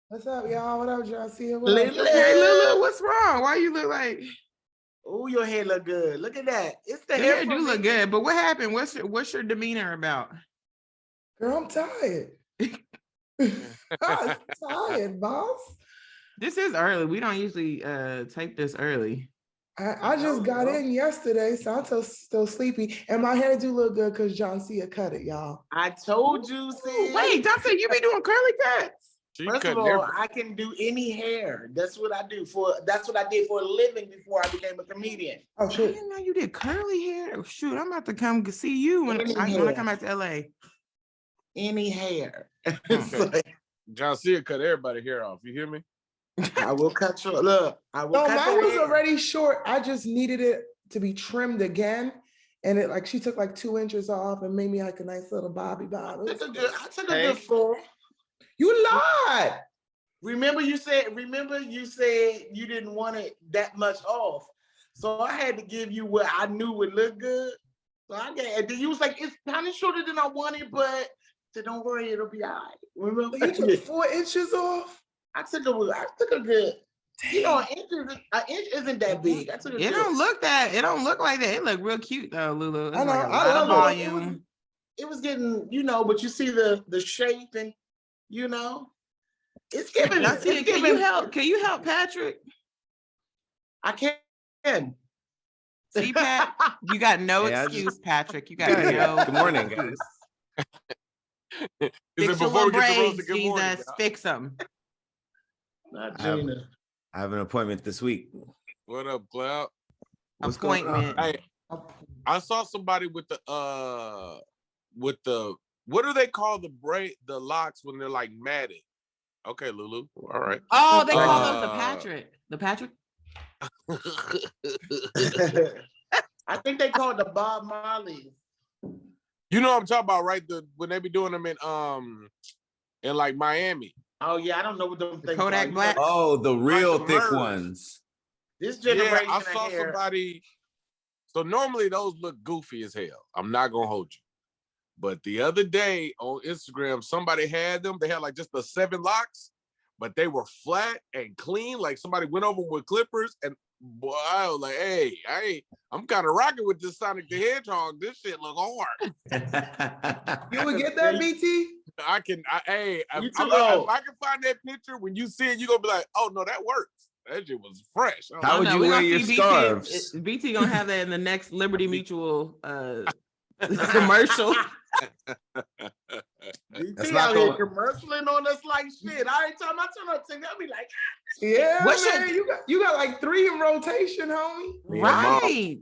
What's up, y'all? What up, Joncea? What up? Hey, Lulu, what's wrong? Why you look like? Oh, your hair look good. Look at that. It's the Your hair hair do from look me. good, but what happened? What's your demeanor about? Girl, I'm tired. I'm tired, boss. This is early. We don't usually tape this early. I just got in yesterday, so I'm still sleepy. And my hair do look good because Joncea cut it, y'all. I told you, sis. Wait, Joncea, you be doing curly cuts? First of all, I can do any hair. That's what I do that's what I did for a living before I became a comedian. Oh I shit. didn't know you did curly hair. Shoot, I'm about to come see you when I come back to LA. Any hair. Okay. Joncea cut everybody hair off. You hear me? I will cut short. Look, I will cut mine was hair. already short. I just needed it to be trimmed again. And it she took like 2 inches off and made me like a nice little bobby bob. I took a good 4. You lied. Remember you said you didn't want it that much off. So I had to give you what I knew would look good. So I get and then you was like, it's kind of shorter than I wanted, but so don't worry, it'll be all right. Remember? You took 4 inches off? I took a good. You know, an inch isn't that big. I took a It don't look like that. It look real cute though, Lulu. It's I know, like a I lot of love volume. It was getting, but you see the shape and it's giving. Can you help Patrick? I can. See, Pat, you got no excuse, Patrick. You got no. Good morning, guys. Fix your little braids, Jesus. Fix them. Not Gina. I have an appointment this week. What up, Cloud? Appointment. Hey, I saw somebody with the what do they call the locks when they're like matted? Okay, Lulu. All right. Oh, they call those the Patrick. The Patrick? I think they call it the Bob Marley. You know what I'm talking about, right? When they be doing them in like Miami. Oh yeah, I don't know what them things Kodak Black. Oh, the real thick ones. This generation. Yeah, I saw somebody. So normally those look goofy as hell. I'm not gonna hold you. But the other day on Instagram, somebody had them. They had like just the 7 locks, but they were flat and clean. Like somebody went over with clippers, and boy, I was like, "Hey, I'm kind of rocking with this Sonic the Hedgehog. This shit look hard." You would get that, BT? If I can find that picture, when you see it, you're gonna be like, "Oh no, that works. That shit was fresh." How would you wear your scarves? BT gonna have that in the next Liberty Mutual commercial. That's not going commercialing on us like shit. Every time I turn on TV, I'll be like, yeah, man, you got like 3 in rotation, homie. Right.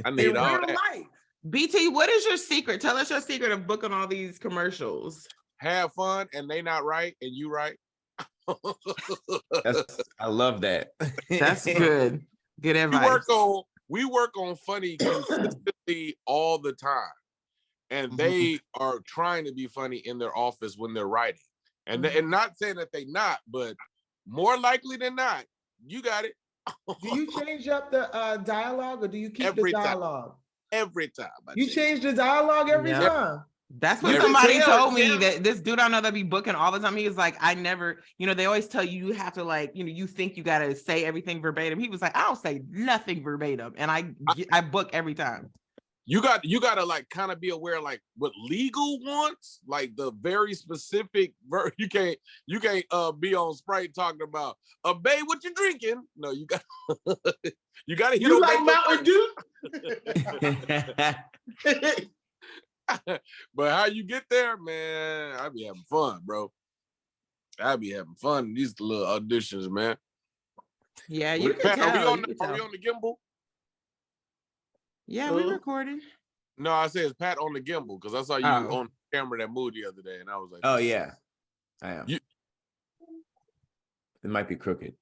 I need all that. Life. BT, what is your secret? Tell us your secret of booking all these commercials. Have fun, and they not right, and you right. I love that. That's good. Good advice. We work on funny consistently all the time, and they are trying to be funny in their office when they're writing, and not saying that they not, but more likely than not, you got it. Do you change up the dialogue, or do you keep the dialogue? Every time. You change the dialogue every time. That's what somebody told me, that this dude I know that be booking all the time. He was like, I never, they always tell you have to you think you got to say everything verbatim. He was like, I don't say nothing verbatim. And I book every time. You got to like kind of be aware like what legal wants, like the very specific you can't be on Sprite talking about babe, what you drinking? No, you got you got to you like Mountain Dew. But how you get there, man, I be having fun, bro. I be having fun in these little auditions, man. Yeah, you can tell. Are we on the gimbal? Yeah, we recorded. No, I said, is Pat on the gimbal? Because I saw you on camera that mood the other day, and I was like, oh, yeah, I am. It might be crooked.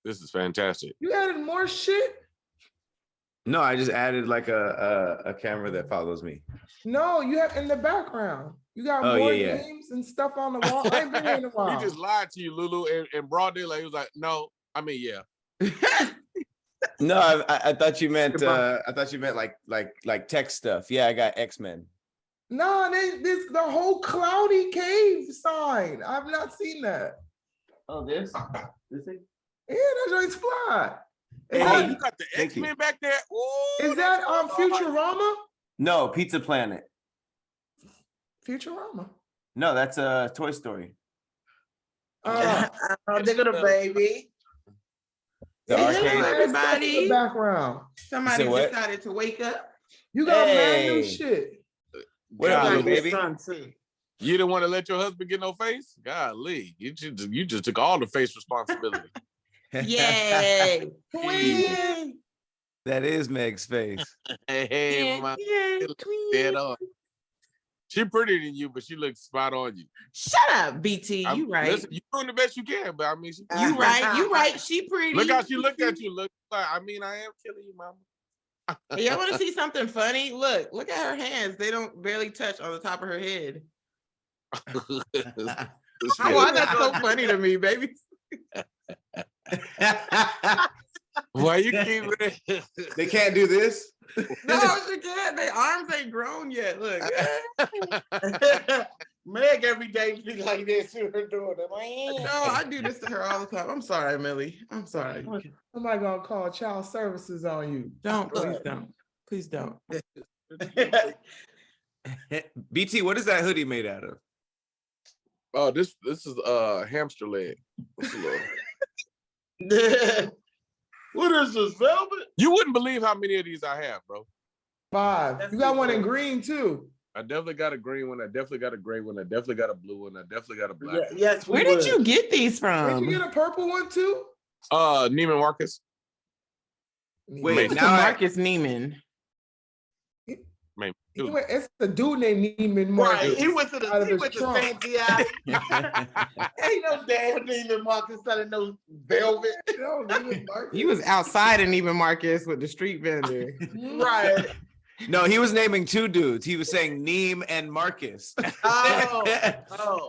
This is fantastic. You added more shit? No, I just added like a camera that follows me. No, you have in the background. You got more games and stuff on the wall. I ain't been here in a while. He just lied to you, Lulu, and broad daylight. He was like, no, I mean, yeah. No, I thought you meant like tech stuff. Yeah, I got X-Men. No, this the whole cloudy cave sign. I've not seen that. Oh, this thing? Yeah, that joint's fly. Is Oh, that, you got the Thank you. X-Men back there. Oh, is that Futurama? No, Pizza Planet. Futurama. No, that's Toy Story. Uh, They're gonna baby. The Hey, arcade. hello, everybody. In the background. Somebody You said what? decided to wake up. You got mad new Hey. shit. What up, little Like baby? your son, too. You didn't want to let your husband get no face? Golly, you just took all the face responsibility. Yay. Queen. That is Meg's face. Hey, my dead on. She prettier than you, but she looks spot on you. Shut up, BT. You right. Listen, you doing the best you can, but I mean, You right. You right. She pretty. Look how she looked at you. Look, I mean, I am killing you, mama. Y'all want to see something funny? Look at her hands. They don't barely touch on the top of her head. Why that's so funny to me, baby? Why you keep it? They can't do this. No, she can't. Their arms ain't grown yet. Look. Meg every day be like this to her daughter. No, I do this to her all the time. I'm sorry, Millie. I'm sorry. Somebody gonna call child services on you. Don't. Please don't. Please don't. BT, what is that hoodie made out of? Oh, this is hamster leg. What's a little- What is this, velvet? You wouldn't believe how many of these I have, bro. 5. That's You got one in good. green too. I definitely got a green one. I definitely got a gray one. I definitely got a blue one. I definitely got a black one. Yes, we Where did would. you get these Did from? you get a purple one too? Neiman Marcus. Wait, Who's now I- Marcus Neiman? Man, It's a dude named Neiman Right, Marcus. he went to out of he his went to trunk. Santiago. Ain't no damn Neiman Marcus selling no velvet. No, Neiman Marcus. He was outside in Neiman Marcus with the street vendor. Right. No, he was naming two dudes. He was saying Neem and Marcus. Oh.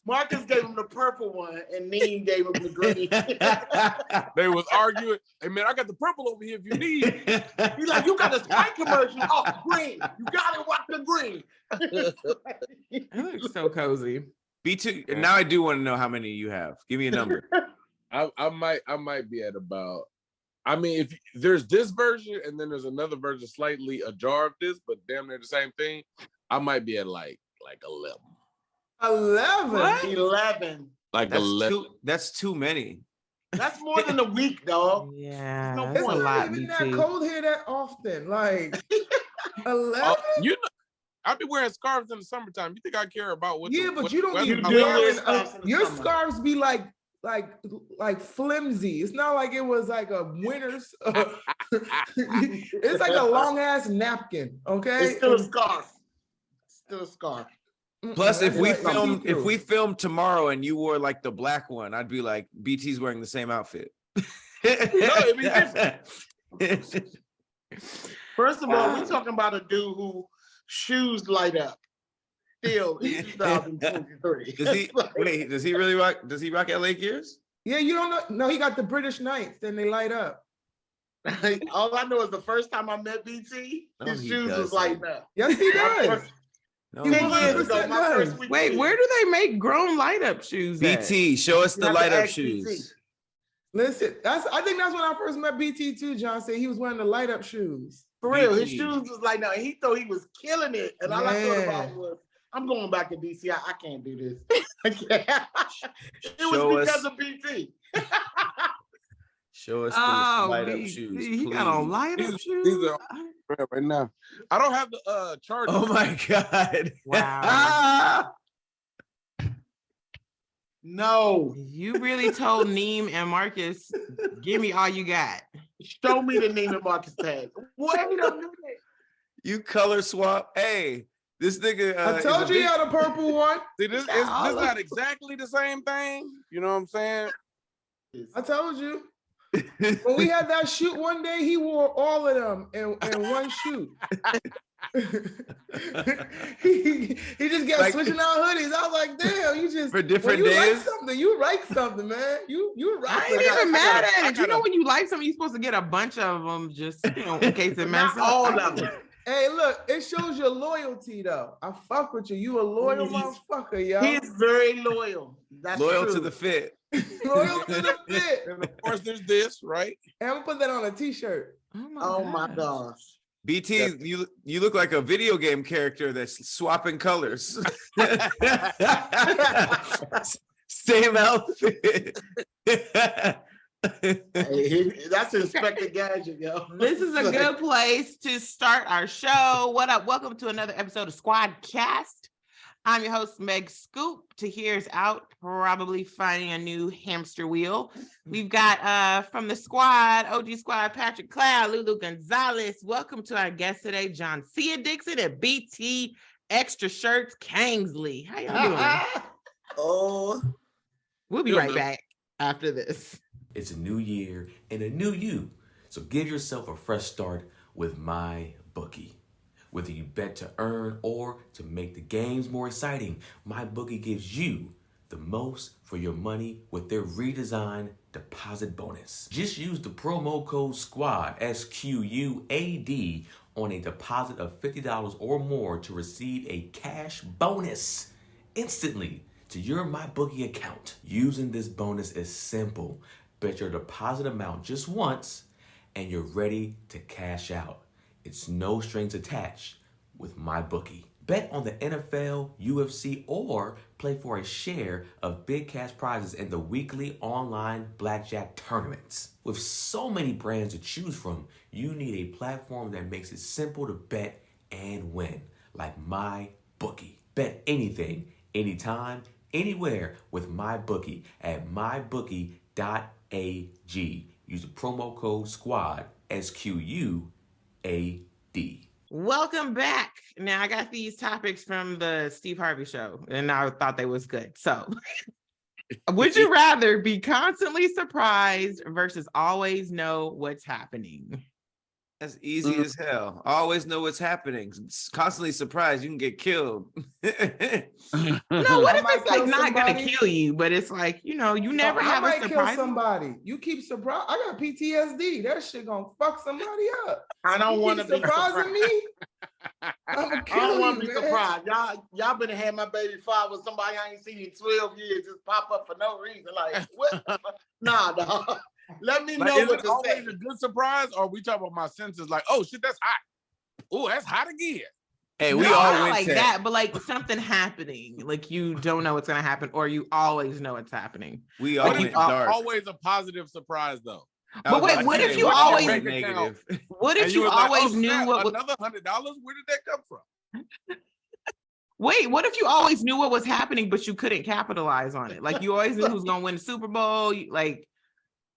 Marcus gave him the purple one, and Neen gave him the green. they was arguing. Hey man, I got the purple over here if you need. He's like, you got a Sprite commercial. Oh, green. You gotta watch the green. It looks so cozy. B2. Now I do want to know how many you have. Give me a number. I might be at about. I mean, if there's this version and then there's another version, slightly ajar of this, but damn near the same thing, I might be at like 11. 11. 11. Like That's 11. that's too many. That's more than a week, dog. Yeah, No that's It's a point. not lot, even that BT. cold here that often. Like 11. You know, I be wearing scarves in the summertime. You think I care about what? Yeah, the, but what you the don't weather be You is? do wear wearing scarves in the your summer. scarves be like flimsy. It's not like it was like a winter's. It's like a long ass napkin. Okay, It's still a scarf. Still a scarf. Plus, if we film, filmed, tomorrow and you wore like the black one, I'd be like, BT's wearing the same outfit. it'd be different. First of all, we're talking about a dude who shoes light up. Still in 2023. Does he wait? Does he really rock? Does he rock LA Gears? Yeah, you don't know. No, he got the British Knights. Then they light up. All I know is the first time I met BT, No, his he shoes was doesn't. lighting up. Yes, he does. No, He he 10 years doesn't. ago, my 100% first does. week. Wait, where do they make grown light up shoes at? BT, show us You the have to light up ask BT. shoes. Listen, I think that's when I first met BT too. John said he was wearing the light up shoes. For real, his BT. shoes was like, now he thought he was killing it. And all I thought about Man. was, I'm going back to DC. I can't do this. I can't. It Show was because us- of BT. Show us the Oh, light up BT, shoes. he got on please. light up These shoes. are right now. I don't have the charger. Oh my god! Wow. No. You really told Neem and Marcus, give me all you got. Show me the Neiman Marcus tag. Wait a minute. You color swap. Hey, this nigga. I is told a you he big- had a purple one. See, this is not exactly the same thing. You know what I'm saying? I told you. When we had that shoot one day, he wore all of them in one shoot. he just kept Like- switching out hoodies. I was like, damn, you just For different when you days? like something, you like something, man. You I right. ain't even mad at I it. You know gotta- when you like something, you're supposed to get a bunch of them just in case it messes Not all up. of them. Hey, look, it shows your loyalty though. I fuck with you. You a loyal He's- motherfucker, yo. He's very loyal. That's Loyal true. to the fit. Loyal to the fit. And of course, there's this, right? And I'm gonna put that on a t-shirt. Oh my gosh. BT, you look like a video game character that's swapping colors. Same outfit. Hey, that's Inspector Gadget, yo. This is a good place to start our show. What up? Welcome to another episode of SquADD. I'm your host, Meg Scoop. Tahir's out, probably finding a new hamster wheel. We've got from the squad, OG squad, Patrick Cloud, Lulu Gonzalez. Welcome to our guest today, Joncea Dixon and BT Extra Shirts Kingsley. How y'all doing? Oh, We'll be right back after this. It's a new year and a new you. So give yourself a fresh start with my Bookie. Whether you bet to earn or to make the games more exciting, my Bookie gives you the most for your money with their redesigned deposit bonus. Just use the promo code SQUAD, SQUAD, on a deposit of $50 or more to receive a cash bonus instantly to your MyBookie account. Using this bonus is simple. Bet your deposit amount just once and you're ready to cash out. It's no strings attached with MyBookie. Bet on the NFL, UFC, or play for a share of big cash prizes in the weekly online blackjack tournaments. With so many brands to choose from, you need a platform that makes it simple to bet and win, like MyBookie. Bet anything, anytime, anywhere with MyBookie at mybookie.ag. Use the promo code SQUAD, SQUAD. Welcome back. Now I got these topics from the Steve Harvey show and I thought they was good. So would you rather be constantly surprised versus always know what's happening? That's easy as hell. Always know what's happening. Constantly surprised you can get killed. No, what if it's like not gonna kill you, but it's like, you know, you never have a surprise. Kill somebody. You keep surprised. I got PTSD. That shit gonna fuck somebody up. I don't want to be surprising me. I don't want to be surprised. Y'all been had my baby father with somebody I ain't seen in 12 years just pop up for no reason. Like, what? Nah, dog. Let me know what Is it to always say. a good surprise, or we talk about my senses like, oh shit, that's hot. Oh, that's hot again. Hey, we No, all not went like to that, but like something happening, like you don't know what's gonna happen, or you always know it's happening. We all But went it's dark. always a positive surprise though. But wait, what if you what's always your bank account? what if And you was like, always oh, knew snap, what was another $100? Where did that come from? wait, what if you always knew what was happening, but you couldn't capitalize on it? Like you always knew who's gonna win the Super Bowl,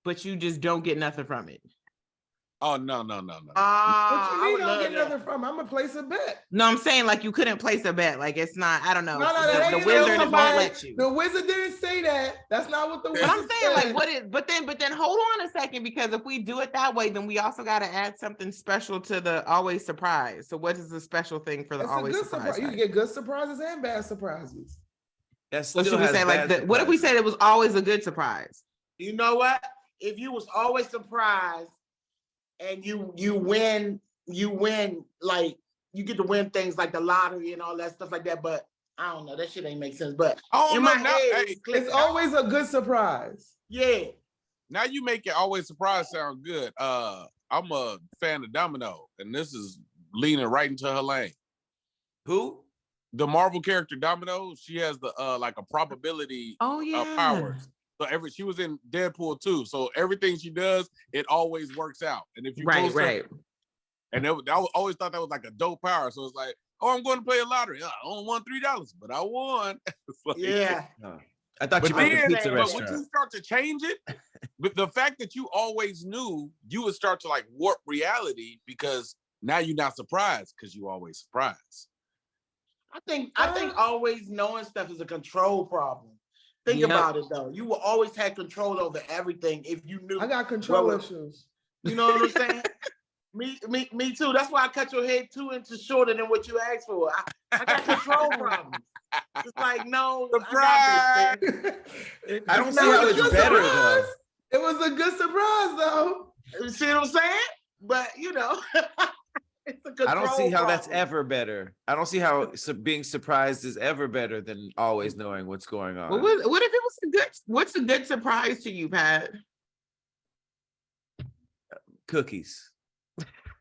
but you just don't get nothing from it. Oh no. What you I mean would don't love get that. nothing from? I'm gonna place a bet. No, I'm saying like you couldn't place a bet. Like it's not, I don't know. No, that the ain't wizard won't somebody. let you. The wizard didn't say that. That's not what the wizard But I'm saying said. like what is, but then hold on a second, because if we do it that way, then we also got to add something special to the always surprise. So what is the special thing for the It's a always good surprise? surprise. You can get good surprises and bad surprises. That So still should we has say like bad what if we surprises. said it was always a good surprise? You know what? If you was always surprised and you win, like you get to win things like the lottery and all that stuff like that. But I don't know, that shit ain't make sense. But Oh, in no, my now, head, hey, It's always a good surprise. yeah. now you make it always surprise sound good. I'm a fan of Domino, and this is leaning right into her lane. Who? The Marvel character Domino, she has the like a probability Oh yeah. powers. So she was in Deadpool too. So everything she does, it always works out. And if you Right, close her- right. and I always thought that was like a dope power. So it's like, oh, I'm going to play a lottery. I only won $3, but I won. It's like- Yeah. I thought But you meant then, the pizza but when restaurant. you start to change it, but the fact that you always knew, you would start to like warp reality because now you're not surprised because you always surprised. I think always knowing stuff is a control problem. Think Yep. about it though. You will always have control over everything if you knew. I got control Well, issues. You know what I'm saying? Me too. That's why I cut your head 2 inches shorter than what you asked for. I got control problems. It's like, no, I got this thing. I don't see It was how a it's good better surprise. though. It was a good surprise though. You see what I'm saying? But you know, It's a control I don't see how that's problem. ever better. I don't see how being surprised is ever better than always knowing what's going on. Well, what if it was a good? What's a good surprise to you, Pat? Cookies.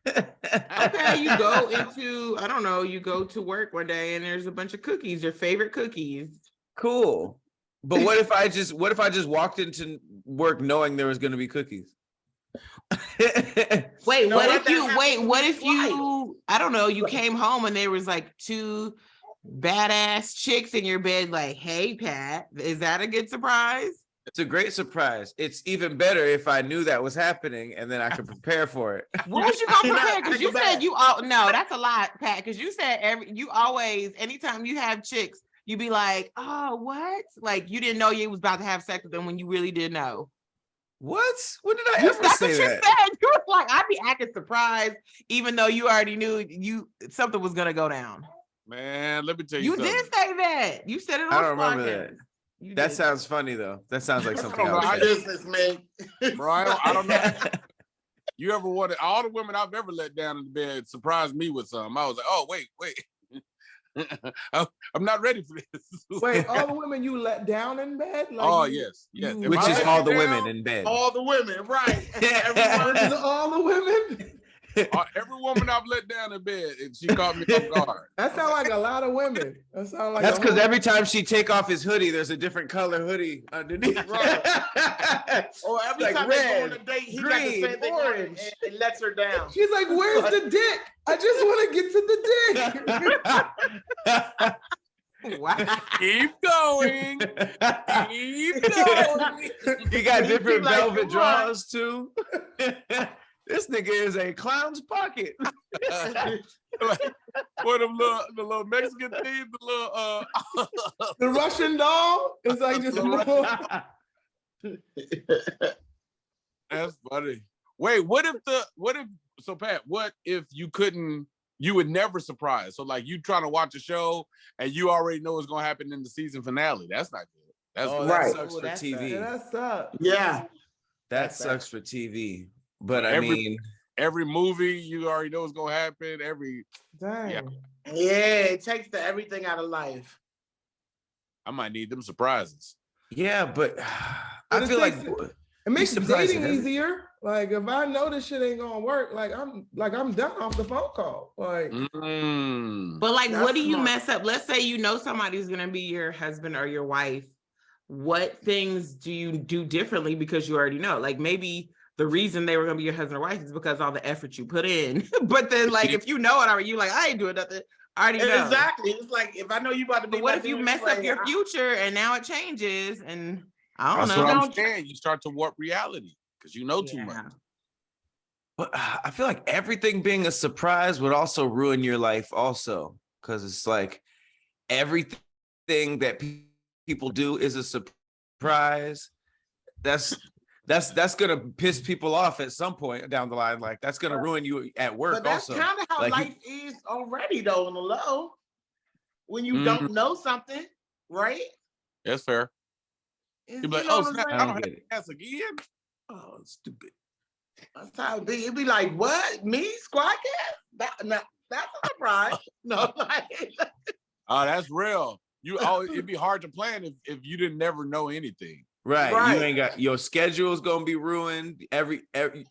Okay, you go into, I don't know, you go to work one day and there's a bunch of cookies, your favorite cookies. Cool. But what if I just walked into work knowing there was going to be cookies? Wait, No, what let if that you happen wait? to What you if you? I don't know. You came home and there was like two badass chicks in your bed. Like, hey, Pat, is that a good surprise? It's a great surprise. It's even better if I knew that was happening and then I could prepare for it. What was you gonna prepare? Because you Take it said back. you all no, that's a lot, Pat. Because you said you always, anytime you have chicks, you be like, oh, what? Like you didn't know you was about to have sex with them when you really did know. What? When did I ever That's say what you that? said. You were like, I'd be acting surprised, even though you already knew something was gonna go down. Man, let me tell you You something. did say that. You said it on I don't remember podcast. that. You That did. sounds funny though. That sounds like I something don't know. I I would say. Business, man. Bro, I don't know. You ever wanted all the women I've ever let down in the bed surprised me with something. I was like, oh, wait. I'm not ready for this. Wait, all the women you let down in bed? Like Oh, you- yes. Yes. you If Which I is let all you the down, women in bed. All the women, right? Is it all the women? Every woman I've let down in bed, and she caught me off guard. That sounds like a lot of women. That sounds like That's a because whole- every time she take off his hoodie, there's a different color hoodie underneath. Right. Or every Like time they go on red, a date, he green, got the same thing on orange. and lets her down. She's like, where's the dick? I just want to get to the dick. Wow. Keep going. Keep going. You got He different be like, velvet "Come on." drawers too. This nigga is a clown's pocket. Like, what the little Mexican thing, the little The Russian doll is like just more. That's funny. Wait, what if so Pat, what if you would never surprise? So like you trying to watch a show and you already know what's gonna happen in the season finale. That's not good. That's Oh, good. that Right. sucks Oh, for that TV. Yeah, that sucks. Yeah. That sucks for TV. But I Every- mean, Every movie you already know what's gonna happen. Dang. Yeah. Yeah, it takes everything out of life. I might need them surprises. yeah, but But I it feel like takes- It makes surprised dating at everything. easier. Like if I know this shit ain't gonna work, I'm done off the phone call. Like Mm. But like, That's what do you smart. mess up? Let's say you know somebody's gonna be your husband or your wife. What things do you do differently because you already know? Like maybe the reason they were gonna be your husband or wife is because all the effort you put in. But then, like, if you know it already, you like, I ain't doing nothing. I already know. Exactly. It's like if I know you about to be. But what my if you dude, mess like, up your future and now it changes? And I don't That's know. what I'm Don't- saying. You start to warp reality because you know too Yeah. much. But I feel like everything being a surprise would also ruin your life also, because it's like everything that people do is a surprise. That's gonna piss people off at some point down the line. Like that's gonna ruin you at work But that's also. kind of how Like, life is already, though, on the low. When you Mhm. don't know something, right? That's fair. It's- You'd be like, you know oh, what I'm snap, saying? I don't get it. Pass again. Oh, stupid. That's how it be. It'd be like, what? Me? SquADD cat? That's a surprise. No, like, Oh, that's real. It'd be hard to plan if you didn't never know anything. Right. Right. You ain't got your schedule's gonna be ruined. Every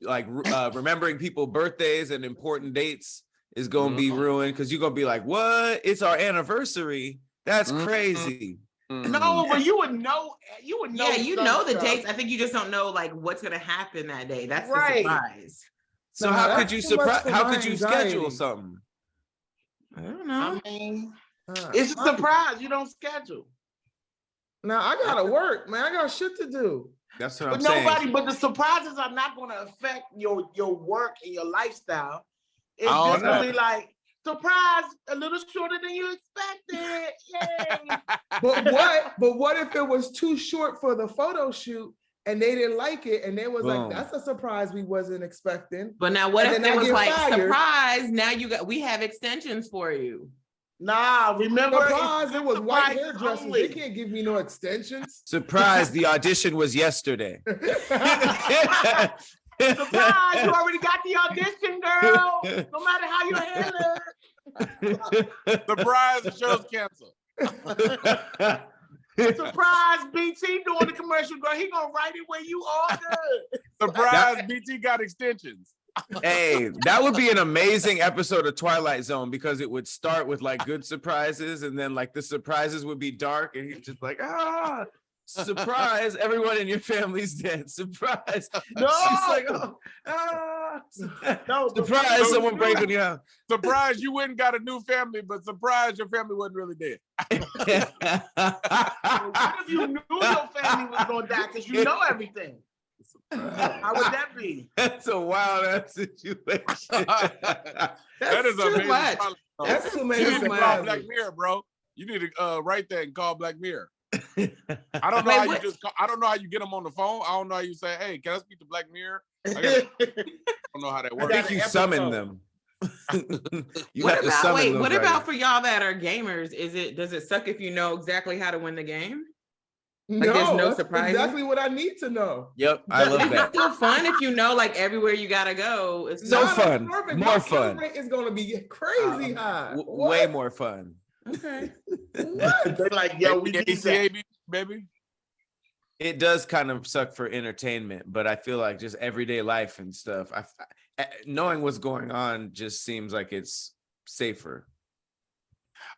like remembering people's birthdays and important dates is gonna be ruined because you're gonna be like, what? It's our anniversary. That's Mhm. crazy. no, but you would know. You would know. Yeah, you some know the stuff. dates. I think you just don't know like what's gonna happen that day. That's Right. the surprise. So Nah, how that's could you too much surprise? for How my could you anxiety. schedule something? I don't know. I mean, uh, it's a surprise. You don't schedule. now I gotta work, man. I got shit to do. That's what But I'm saying. but the surprises are not going to affect your work and your lifestyle. It's Oh, just going no. to be like, surprise, a little shorter than you expected. Yay. But what if it was too short for the photo shoot and they didn't like it and they was Boom. like, that's a surprise we wasn't expecting. But now what And if then it I was get like fired. surprise? Now we have extensions for you. Nah, remember, Surprise, it's it was white surprises hairdressers. only. They can't give me no extensions. Surprise! The audition was yesterday. Surprise! You already got the audition, girl. No matter how you handle it. Surprise, the show's canceled. Surprise, BT doing the commercial, girl. He gonna write it where you all good. Surprise, BT got extensions. Hey, that would be an amazing episode of Twilight Zone because it would start with like good surprises and then like the surprises would be dark and he's just like, surprise, everyone in your family's dead. Surprise. No. She's like, No, surprise, someone breaking you out. Surprise, you went and got a new family, but surprise, your family wasn't really dead. What if you knew your family was gonna die because you know everything? How would that be? That's a wild ass situation. That is too amazing. much. That's too many You need to call surprises. Black Mirror, bro. You need to write that and call Black Mirror. I don't know how you just. I don't know how you get them on the phone. I don't know how you say, "Hey, can I speak to Black Mirror?" I don't know how that I works. think you summon them. You What have to about summon wait? them, What right? about for y'all that are gamers? Does it suck if you know exactly how to win the game? Like, there's no that's surprises? exactly what I need to know. Yep, I love Is it that. still fun if you know like everywhere you gotta go? It's So not fun. Perfect. More My fun. kill rate is gonna be crazy high. Way more fun. okay. What? They're like, yo, we need that. ACAB, baby. It does kind of suck for entertainment, but I feel like just everyday life and stuff. Knowing what's going on just seems like it's safer.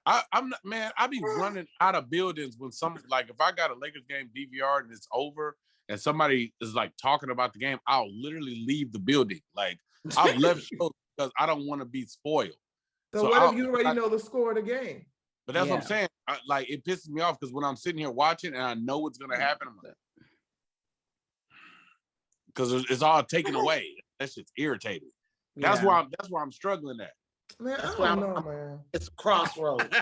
I'm not, man. I be running out of buildings when like if I got a Lakers game DVR and it's over and somebody is like talking about the game, I'll literally leave the building. Like I've left shows because I don't want to be spoiled. So what if you already know the score of the game? But that's what I'm Yeah. saying. Like it pisses me off because when I'm sitting here watching and I know what's gonna happen, I'm like, because it's all taken away. That shit's irritating. That's Yeah. why I'm struggling at. Man, That's I why don't know, man. It's a crossroad.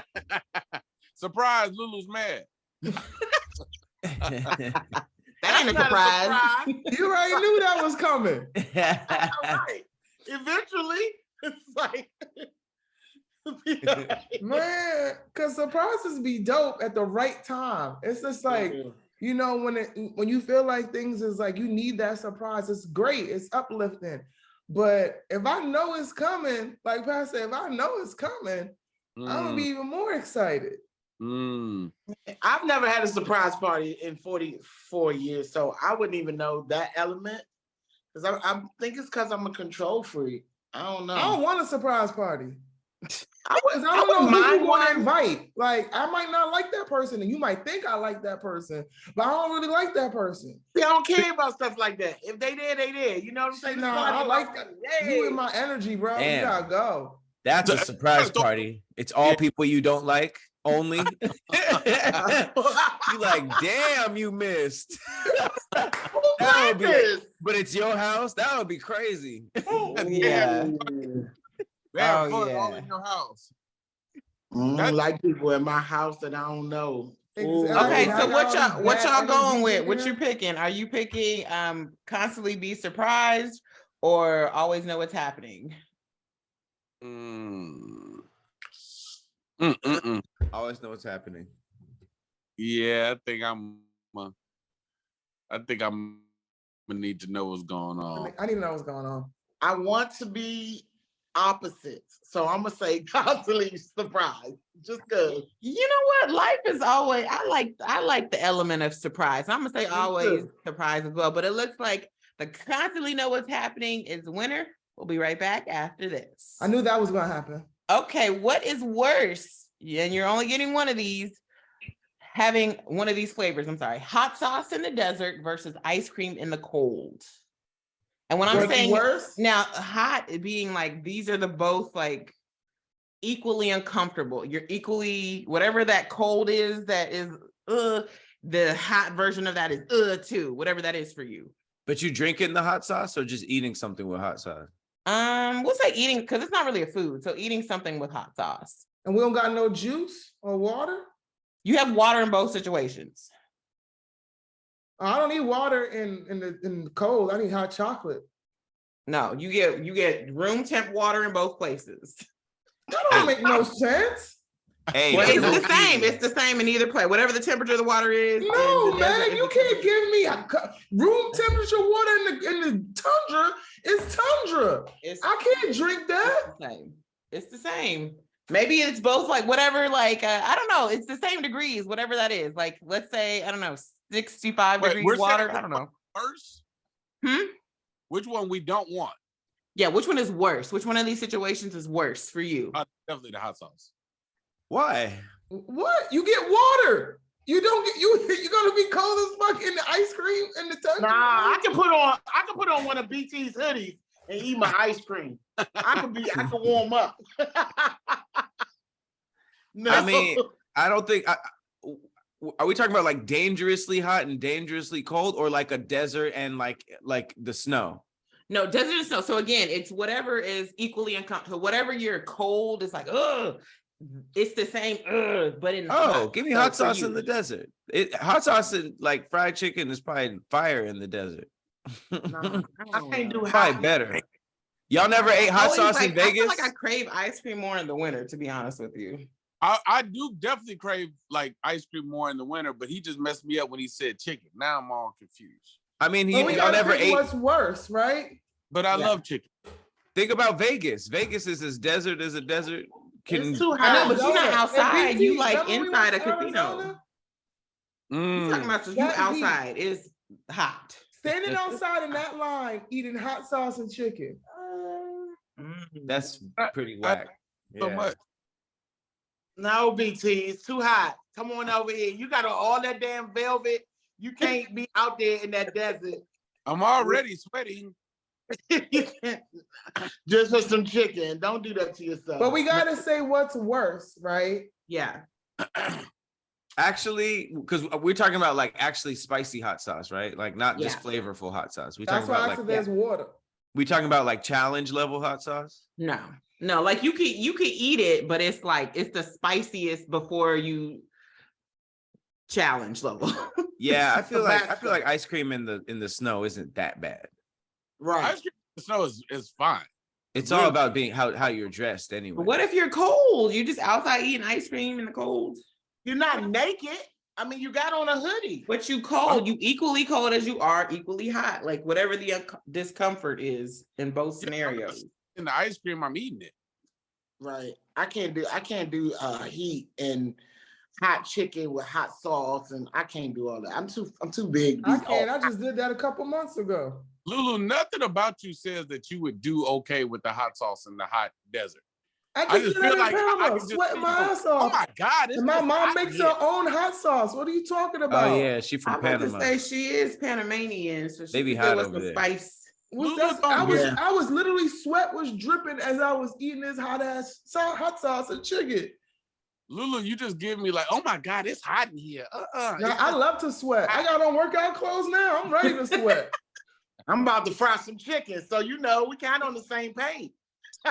Surprise, Lulu's mad. That ain't a surprise. You already knew that was coming. Right. Eventually, it's like, Man, because surprises be dope at the right time. It's just like, you know, when you feel like things is like you need that surprise, it's great, it's uplifting. But if I know it's coming, like Pat said, if I know it's coming, I'm gonna be even more excited. I've never had a surprise party in 44 years, so I wouldn't even know that element. Because I think it's because I'm a control freak. I don't know. I don't want a surprise party. I Because I don't know who mind you want to one. invite. Like, I might not like that person, and you might think I like that person, but I don't really like that person. See, I don't care about stuff like that. If they there, they there. You know what I'm saying? Nah, I like that. You in my energy, bro. Damn. You gotta go. That's a surprise party. It's all people you don't like only. You like, damn, you missed. That would be, but it's your house. That would be crazy. Yeah. They have Oh, fun yeah. all in your house. Like people in my house that I don't know. Ooh. Okay, so what Bad y'all going energy with? in What here. you picking? Are you picking constantly be surprised or always know what's happening? Always know what's happening. Yeah, I think I'm gonna need to know what's going on. I need to know what's going on. I want to be opposites. So I'm gonna say constantly surprised. Just cause. You know what? Life is always I like the element of surprise. I'm gonna say always too. surprise as well, but it looks like the constantly know what's happening is the winner. We'll be right back after this. I knew that was gonna happen. Okay, what is worse? Yeah, and you're only getting one of these. Having one of these flavors, I'm sorry, hot sauce in the desert versus ice cream in the cold. And when I'm What's saying worse? now, hot being like these are the both like equally uncomfortable. You're equally whatever that cold is, that is the hot version of that is too, whatever that is for you. But you drinking the hot sauce or just eating something with hot sauce? We'll say eating because it's not really a food, so eating something with hot sauce. And we don't got no juice or water? You have water in both situations. I don't need water in the cold. I need hot chocolate. No, you get room temp water in both places. That don't make no sense. Hey, Well, it's the same. It's the same in either place. Whatever the temperature of the water is. No, in the man, desert, you can't give me room temperature water in the tundra. It's tundra. I can't drink that. It's the same. It's the same. Maybe it's both like whatever, like I don't know. It's the same degrees, whatever that is. Like let's say I don't know, 65 degrees water. I don't know. Worse? Hmm? Which one we don't want? Yeah, which one is worse? Which one of these situations is worse for you? Definitely the hot sauce. Why? What? You get water. You don't get you're gonna be cold as fuck in the ice cream in the tundra. Nah, I can put on one of BT's hoodies and eat my ice cream. I can warm up. No. I mean, I don't think. Are we talking about like dangerously hot and dangerously cold, or like a desert and like the snow? No, desert and snow. So again, it's whatever is equally uncomfortable. Whatever you're cold, it's like, ugh. It's the same, but in give me hot sauce in the desert. Hot sauce and like fried chicken is probably fire in the desert. No, I can't do hot. Probably better. Y'all never ate hot sauce in Vegas? I feel like I crave ice cream more in the winter, to be honest with you. I do definitely crave like ice cream more in the winter, but he just messed me up when he said chicken. Now I'm all confused. I mean, y'all never ate. What's worse, right? But I love chicken. Think about Vegas. Vegas is as desert as a desert. It's too hot. I know, but you're not outside. You like inside a casino. Mm. You're talking about you outside. It's hot. Standing outside in that line, eating hot sauce and chicken. That's pretty whack. So much. No, BT, it's too hot. Come on over here. You got all that damn velvet. You can't be out there in that desert. I'm already sweating. Just for some chicken. Don't do that to yourself. But we gotta say what's worse, right? Yeah. Actually, because we're talking about like actually spicy hot sauce, right? Like not just flavorful hot sauce. We talking about like there's water. We talking about like challenge level hot sauce? No, like you could eat it, but it's like it's the spiciest before you challenge level. Yeah, I feel like ice cream in the snow isn't that bad. Right. Ice cream in the snow is fine. It's all about being how you're dressed anyway. But what if you're cold? You're just outside eating ice cream in the cold. You're not naked. I mean, you got on a hoodie. But you cold. You equally cold as you are equally hot. Like whatever the discomfort is in both scenarios. In the ice cream, I'm eating it. Right. I can't do heat and hot chicken with hot sauce, and I can't do all that. I'm too big. I can't. I just did that a couple months ago. Lulu, nothing about you says that you would do okay with the hot sauce in the hot desert. I just feel like I sweat my ass off. Oh my God. My mom makes her own hot sauce. What are you talking about? Oh yeah, she from Panama. I was to say she is Panamanian, so she be hot over there. Spice. I was literally sweat was dripping as I was eating this hot sauce and chicken. Lulu, you just give me like, oh my God, it's hot in here. Now, I love to sweat. I got on workout clothes now. I'm ready to sweat. I'm about to fry some chicken, so we kind of on the same page.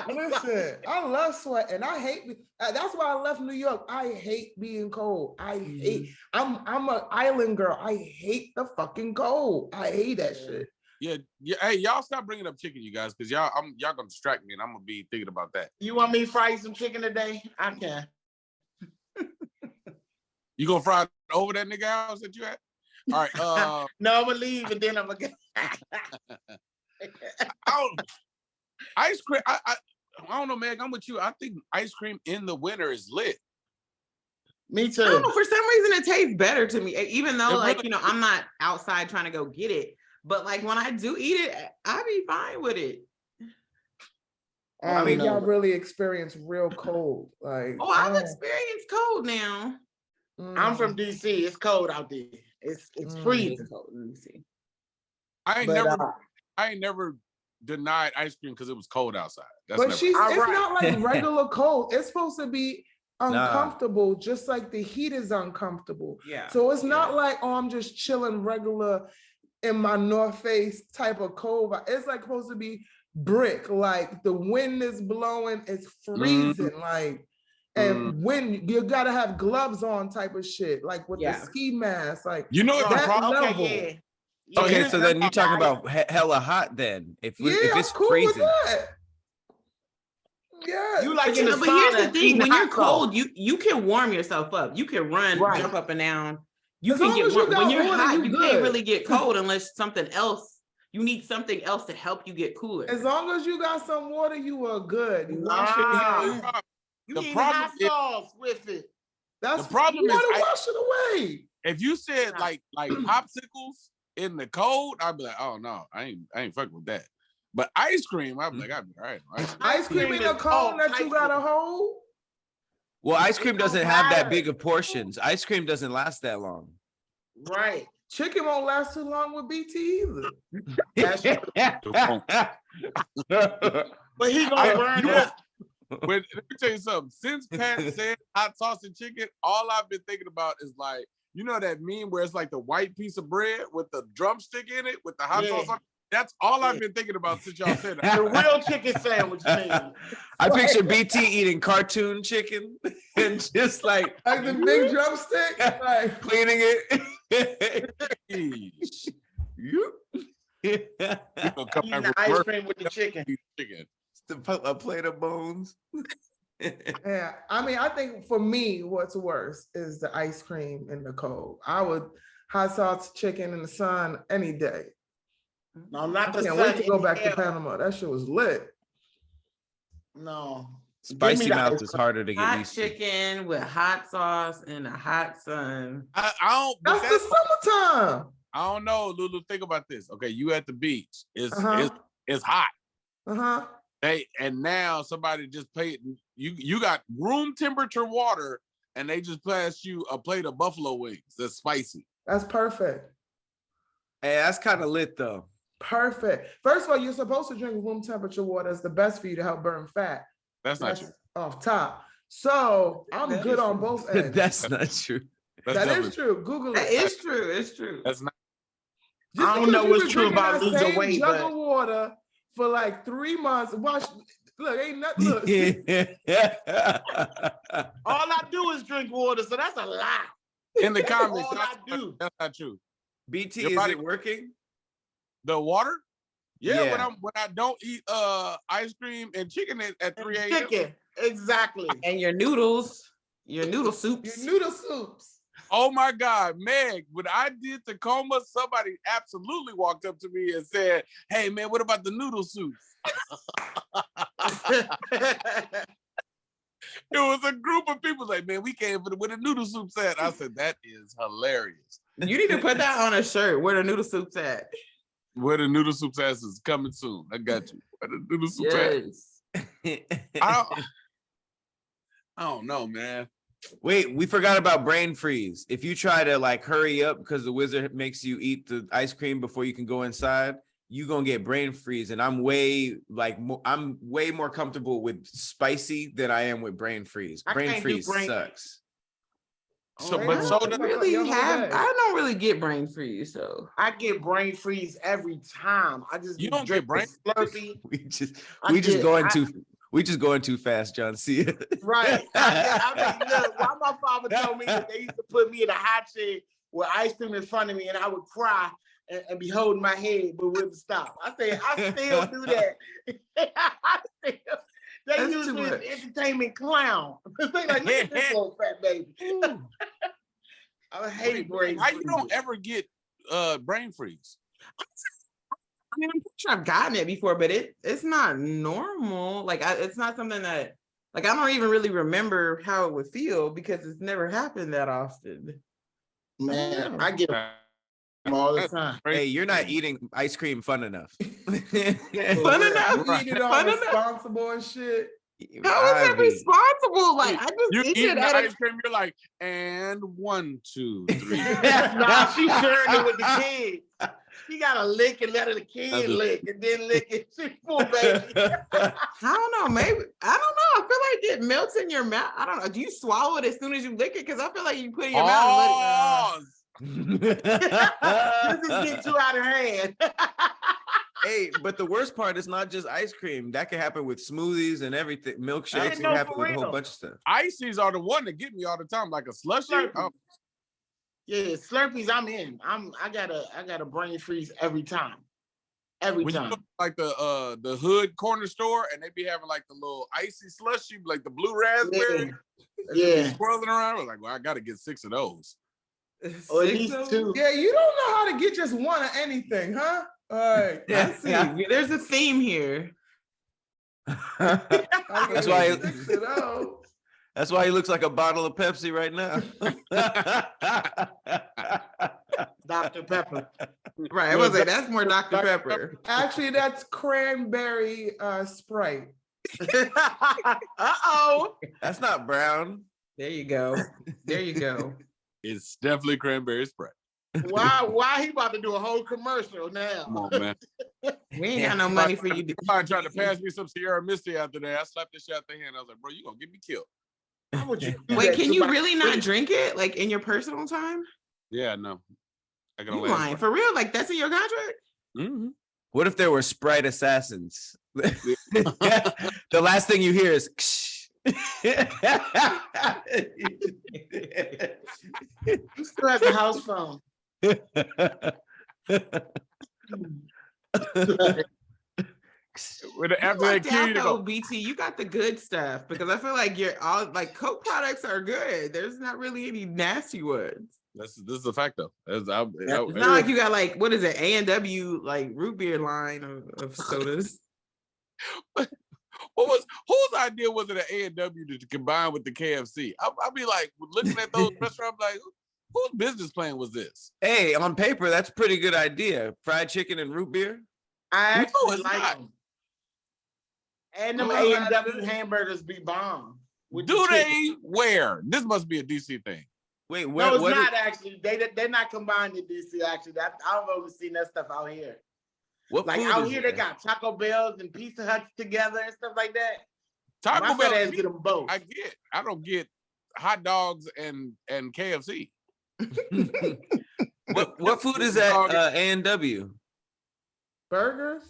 Listen, I love sweat, and I hate. That's why I left New York. I hate being cold. I'm an island girl. I hate the fucking cold. I hate that shit. Yeah. Hey, y'all stop bringing up chicken, you guys, because y'all gonna distract me, and I'm gonna be thinking about that. You want me to fry some chicken today? I can. You gonna fry it over that nigga house that you at? All right. No, I'm gonna leave, and then I'm gonna get. Ice cream. I don't know, Meg. I'm with you. I think ice cream in the winter is lit. Me too. I don't know. For some reason, it tastes better to me, even though, I'm not outside trying to go get it. But like when I do eat it, I be fine with it. I mean, y'all really experience real cold. Like, I've experienced cold now. I'm from DC. It's cold out there. It's freezing. It's cold in DC. I ain't never denied ice cream because it was cold outside. It's not like regular cold. It's supposed to be uncomfortable, just like the heat is uncomfortable. Yeah. So it's not like, I'm just chilling regular in my North Face type of cold. It's like supposed to be brick, like the wind is blowing, it's freezing, like, and when you gotta have gloves on type of shit, like with the ski mask, like what the problem? Okay, so then you talking about hella hot then. If it's cool freezing. with that. Yeah. You like in the But here's the sauna, thing: eating when you're hot sauce. cold, you can warm yourself up. You can run, Right. jump up and down. You As can long get as you warm. got When you're water, hot, you you good. can't really get cold unless something else. You need something else to help you get cooler. As long as you got some water, you are good. You wash your hands. Nah. You The eat problem hot is- sauce with it. That's The problem you is want to I- wash it away. If you said like popsicles in the cold, I'd be like, oh no, I ain't fucking with that. But ice cream, I'd be like, I'd be all right. Ice cream in a cone that you gotta hold. Well, ice cream It don't doesn't have that matter. big of portions. Ice cream doesn't last that long. Right. Chicken won't last too long with BT either. That's true. But he gonna burn you up. But let me tell you something. Since Pat said hot sauce and chicken, all I've been thinking about is like, you know that meme where it's like the white piece of bread with the drumstick in it with the hot sauce on it? That's all I've been thinking about since y'all said that. The real chicken sandwich, man. I picture BT eating cartoon chicken and just like the big drumstick, like cleaning it. You gonna come Eating back the with ice cream with the chicken. chicken. A plate of bones. yeah. I mean, I think for me, what's worse is the ice cream in the cold. I would hot sauce chicken in the sun any day. No, not I the can't sun. wait to go in back to hell. Panama. That shit was lit. No. Spicy the mouth ice is cream. harder to get Hot used to. chicken with hot sauce in a hot sun. I don't. but That's the summertime. I don't know, Lulu. Think about this. Okay, you at the beach. It's Uh-huh. it's hot. Uh-huh. And now somebody just paid you got room temperature water and they just passed you a plate of buffalo wings that's spicy. That's perfect. Hey, that's kind of lit though. Perfect. First of all, you're supposed to drink room temperature water. It's the best for you to help burn fat. That's not true. Off top. So I'm That good is on true. both ends. That's not true. That's That definitely is true. Google That it. is true. It's true. That's not. Just I don't because know you've what's been true drinking about that losing same weight, jug but- of water for like 3 months. Watch, look, ain't nothing. Look, see, All I do is drink water, so that's a lie. In the comments, all I do. that's not true. BT, Your is body- it working? The water? Yeah, Yeah. when I don't eat ice cream and chicken at 3 a.m. Chicken. Exactly. And your noodles, your noodle soups. your noodle soups. Oh my God, Meg, when I did Tacoma, somebody absolutely walked up to me and said, hey man, what about the noodle soup? It was a group of people like, man, we came for where the noodle soup's at. I said, that is hilarious. You need to put that on a shirt. Where the noodle soup's at. Where the noodle soup's at is coming soon. I got you. Where the noodle soup's at. Yes. I don't know, man. Wait, we forgot about brain freeze. If you try to like hurry up because the wizard makes you eat the ice cream before you can go inside, you gonna get brain freeze. And I'm way more comfortable with spicy than I am with brain freeze. I Brain can't do freeze brain- sucks. So, Oh, but yeah. so I does, don't really Your whole have. day. I don't really get brain freeze. So I get brain freeze every time. I just You be don't get drinking brain Slurpee. We just going too fast, Joncea. Right. I mean, look, why my father told me that they used to put me in a hot chair with ice cream in front of me and I would cry and be holding my head, but wouldn't stop. I say, I still do that. They That's use too me as much. an entertainment clown. They like, look at this little fat baby. I hate brain how you freeze. don't ever get brain freeze? I mean, I'm pretty sure I've gotten it before, but it's not normal. Like it's not something that like I don't even really remember how it would feel because it's never happened that often. Man, I get them all the time. Hey, you're not eating ice cream fun enough. Fun enough. You eat it all Fun enough. responsible and shit. How is that responsible? Like I You just eat eat it the at ice cream, you're like, and 1, 2, 3. Nah, she sharing it with the kids. She got to lick and let the kid lick and then lick it. She full baby. I don't know. Maybe I don't know. I feel like it melts in your mouth. I don't know. Do you swallow it as soon as you lick it? Because I feel like you put it in your mouth and let it. This is getting too out of hand. Hey, but the worst part is not just ice cream. That can happen with smoothies and everything. Milkshakes I can know, happen for with a whole real. bunch of stuff. Ices are the one that get me all the time, like a slushy. Slurpees. Oh, Yeah, Slurpees, I'm in. I got a brain freeze every time. Every when you time. go like the hood corner store, and they be having like the little icy slushy, like the blue raspberry. Yeah. Swirling around. I was like, well, I got to get 6 of those. Or at least 2. Yeah, you don't know how to get just one of anything, huh? All right. I see. There's a theme here. That's why. 6 of those. That's why he looks like a bottle of Pepsi right now. Dr. Pepper. Right. I was like, that's more Dr. Pepper. Actually, that's cranberry Sprite. Uh-oh. That's not brown. There you go. There you go. It's definitely cranberry Sprite. Why he about to do a whole commercial now? Come on, man. We ain't got no money for you. Somebody tried to pass me some Sierra Misty after that. I slapped this shit out the hand. I was like, bro, you gonna get me killed. How would you do Wait, that can to you my really not friend? drink it like in your personal time? Yeah, no. I can You only lying for real? Like that's in your contract? Mm-hmm. What if there were Sprite assassins? The last thing you hear is. He still has a house phone. After they kill you, they go, BT, you got the good stuff because I feel like you're all like Coke products are good. There's not really any nasty ones. this is a fact though. It's not like you got like what is it, A&W like root beer line of sodas. Whose idea was it at A&W to combine with the KFC? I'll be like looking at those restaurants like, whose business plan was this? Hey, on paper, that's a pretty good idea. Fried chicken and root beer. I actually it's like not. them. And them Oh, A&W hamburgers be bomb. with Do the chicken. they? Where? This must be a DC thing. Wait, No, what? it's What? not actually. They're not combined in DC actually. I've only seen that stuff out here. What Like food out is here, there? they got Taco Bells and Pizza Huts together and stuff like that. Taco My fat Bell. ass get them both. I don't get hot dogs and KFC. What food is at A&W? Burgers?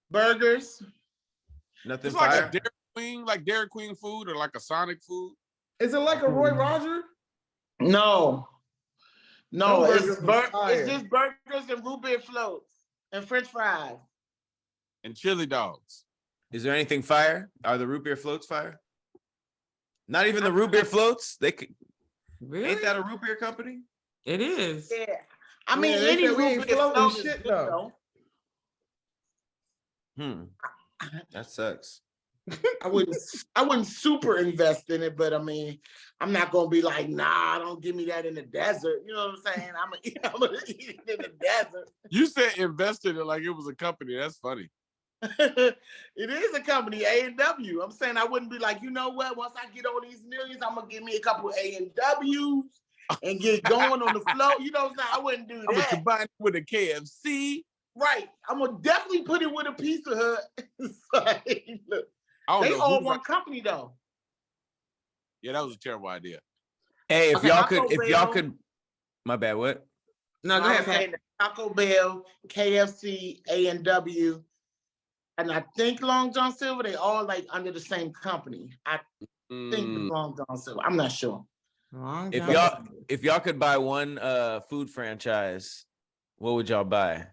Burgers. Nothing It's like fire. a Dairy Queen food or like a Sonic food. Is it like a Roy Roger? No, No, it's burgers was fire. it's just burgers and root beer floats and French fries. And chili dogs. Is there anything fire? Are the root beer floats fire? Not even the root beer floats. They could. Really? Ain't that a root beer company? It is. Yeah, I mean Yeah, they any said we root ain't beer floating float is shit, good, though. That sucks. I wouldn't super invest in it, but I mean, I'm not gonna be like, nah, don't give me that in the desert. You know what I'm saying? I'm gonna eat it in the desert. You said invested in like it was a company. That's funny. It is a company, A&W. I'm saying I wouldn't be like, you know what? Once I get all these millions, I'm gonna give me a couple of A&Ws and get going on the flow. You know what I'm saying? I wouldn't do I'm gonna that. combine it with a KFC. Right. I'm gonna definitely put it with a Pizza Hut. Like, look, I don't they know all who's one company though. Yeah, that was a terrible idea. Hey, if Okay, y'all Taco Bell. could, my bad. What? No, go I'm ahead, Pat. saying that Taco Bell, KFC, A&W, and I think Long John Silver, they all like under the same company. I think it's Long John Silver. I'm not sure. If y'all could buy one food franchise, what would y'all buy?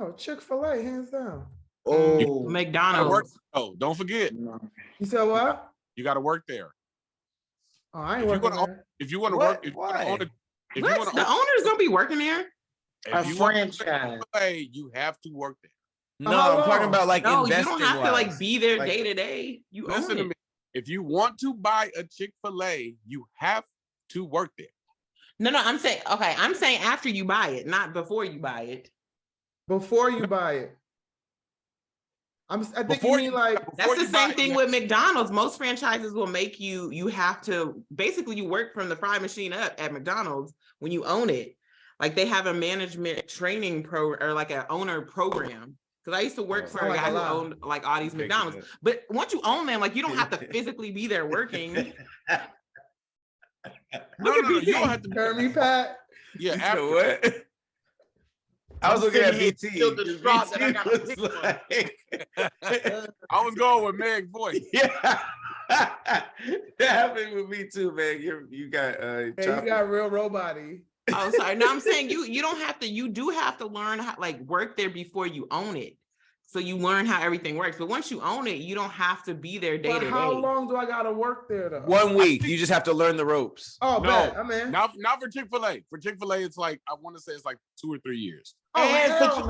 Oh, Chick-fil-A, hands down. Oh, Gotta work. McDonald's. Oh, don't forget, You said what? you got to work there. Oh, I ain't If you working wanna- there. If you want to What? work, if you want Why? to own a, if What? you want The to owners don't be working there? a you want franchise. you have to work there. No, How I'm talking long? about like No, you investing. don't have to like wise. be there Like- day to day. You Listen own to it. me. If you want to buy a Chick-fil-A, you have to work there. No, I'm saying after you buy it, not before you buy it. Before you buy it. I think Before you mean you- like That's the you same buy it, thing you with McDonald's. Most franchises will make you have to basically you work from the fry machine up at McDonald's when you own it. Like they have a management training or like an owner program. Because I used to work for a Sound like guy a who lie. owned like all these McDonald's. But once you own them, like you don't have to physically be there working. No, you don't have to. heard me, Pat. Yeah, You after. know what? I was I'm looking at sitting here BT. still distraught that I gotta BT pick was one. like- I was going with Meg's voice. yeah, that happened with me too, man. You got Hey, you choppy. got real robot-y. Oh, sorry. No, I'm saying you don't have to. You do have to learn how like work there before you own it. So you learn how everything works. But once you own it, you don't have to be there day to day. How long do I gotta work there though? 1 week. You just have to learn the ropes. Oh, No, bet. I'm in. not for Chick-fil-A. For Chick-fil-A, it's like, I want to say it's like 2 or 3 years. Oh, hell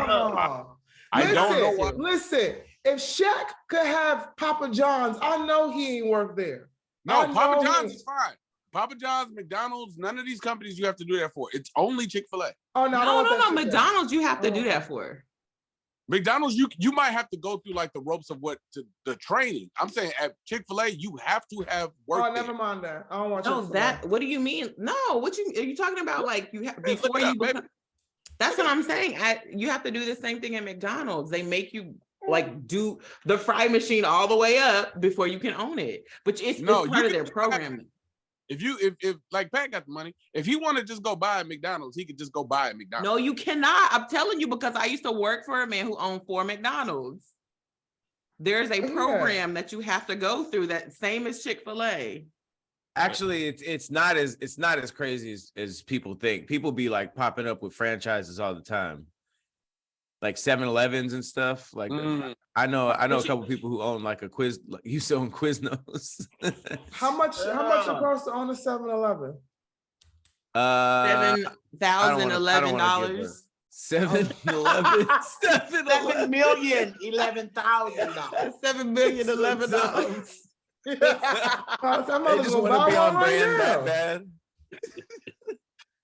no. I don't know what. Listen, if Shaq could have Papa John's, I know he ain't work there. No, Papa John's is fine. Papa John's, McDonald's, none of these companies you have to do that for. It's only Chick-fil-A. Oh no, no. McDonald's you have to do that for. McDonald's, you might have to go through like the ropes of the training. I'm saying at Chick-fil-A, you have to have work. Oh, never mind that. I don't want that. What do you mean? No, are you talking about? Like you have before you become, that's what I'm saying. You have to do the same thing at McDonald's. They make you like do the fry machine all the way up before you can own it. But it's part of their programming. If like Pat got the money, if he want to just go buy at McDonald's, he could just go buy at McDonald's. No, you cannot. I'm telling you, because I used to work for a man who owned 4 McDonald's. There's a program that you have to go through, that same as Chick-fil-A. Actually, it's not as crazy as people think. People be like popping up with franchises all the time, like 7-Elevens and stuff. Like I know a couple people who own like a quiz. Like, used to own Quiznos. How much it costs to own a 7-Eleven? $7,011. 7-Eleven. $7,011,000. $7,011,011. They just want to be on brand that bad.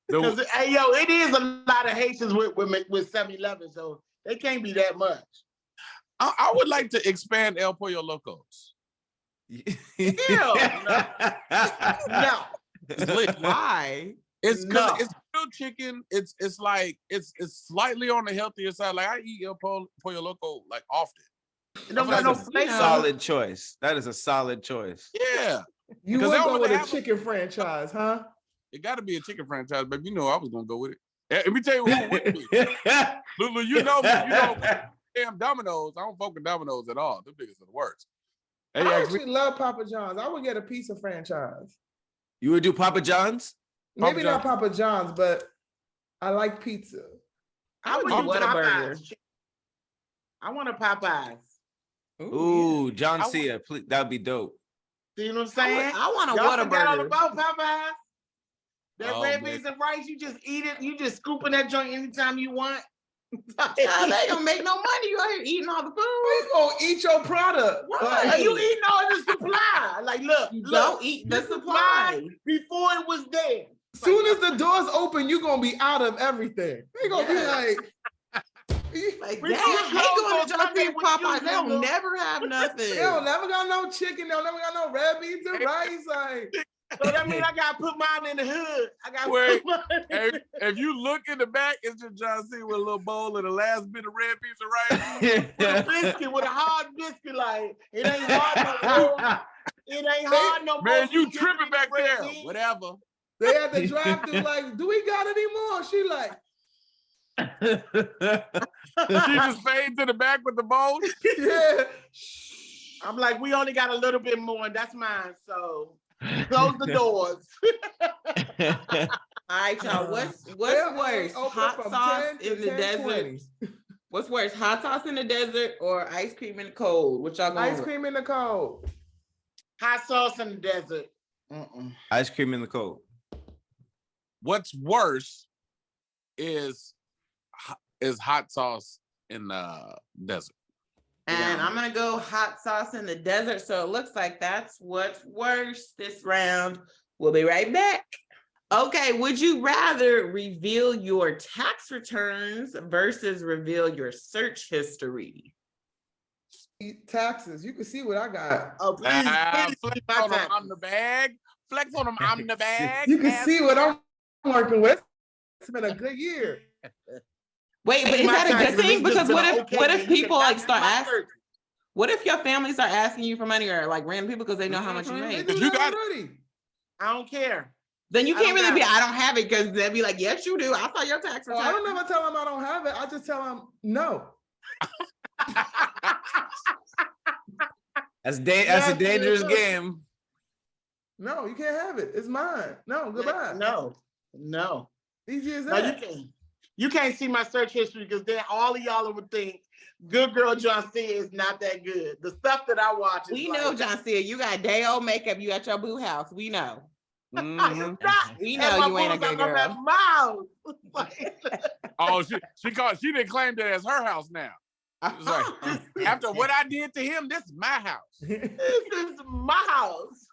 Because it is a lot of Haitians with 7-Eleven, so they can't be that much. I would like to expand El Pollo Locos. No. Why? It's because it's real chicken. It's like it's slightly on the healthier side. Like I eat El Pollo Loco like often. Solid choice. That is a solid choice. Yeah. You would go with a chicken franchise, huh? It got to be a chicken franchise, but you know I was gonna go with it. Let me tell you who with me. Lulu, you know me. You know damn Domino's. I don't fuck with Domino's at all. Them niggas are the worst. I actually love Papa John's. I would get a pizza franchise. You would do Papa John's? Maybe not Papa John's, but I like pizza. I would do Popeyes. I want a Popeyes. Ooh, Joncea, that would be dope. See what I'm saying? I want a Whataburger. Y'all all about Popeyes? That red beans and rice, you just eat it. You just scoop in that joint anytime you want. They don't make no money. You out here eating all the food. You gonna eat your product? Right. You eating all the supply? Like, look, don't eat the supply before it was there. Soon as the doors open, you gonna be out of everything. They gonna be like damn, they going to Joncea Popeyes. They don't never have nothing. They don't never got no chicken. They don't never got no red beans and rice. Like, so that means I gotta put mine in the hood. If you look in the back, it's just Joncea with a little bowl and the last bit of red beans and rice. With a biscuit, with a hard biscuit, like it ain't hard no more. It ain't hard no more. Man, you tripping back there. Whatever. They had to drive through like, do we got any more? She like, she just fades to the back with the bowl. Yeah. I'm like, we only got a little bit more, and that's mine. So close the doors. All right, y'all. What's worse? Hot sauce in the desert? What's worse? Hot sauce in the desert or ice cream in the cold? What y'all going Ice cream in the cold. Hot sauce in the desert. Ice cream in the cold. What's worse is hot sauce in the desert. And I'm gonna go hot sauce in the desert. So it looks like that's what's worse this round. We'll be right back. Okay, would you rather reveal your tax returns versus reveal your search history? Taxes. You can see what I got. Oh, please flex on them, I'm the bag. Flex on them, I'm the bag. You can see what I'm working with. It's been a good year. Wait, but is that a good thing? Because what if people like start asking? What if your family start asking you for money or like random people because they know how much you make? You got it. I don't care. Then you can't really be, I don't have it, because they'll be like, yes, you do. I saw your tax return. I don't ever tell them I don't have it. I just tell them no. That's a dangerous game. No, you can't have it. It's mine. No, goodbye. No. Easy as No, that. you can't. You can't see my search history because then all of y'all would think Good Girl Joncea is not that good. The stuff that I watch is We know, Joncea, you got day old makeup. You at your boo house. We know. I'm not. We know you ain't a good girl. At my house. She didn't claim that as her house now. It's like, after what I did to him, this is my house. This is my house.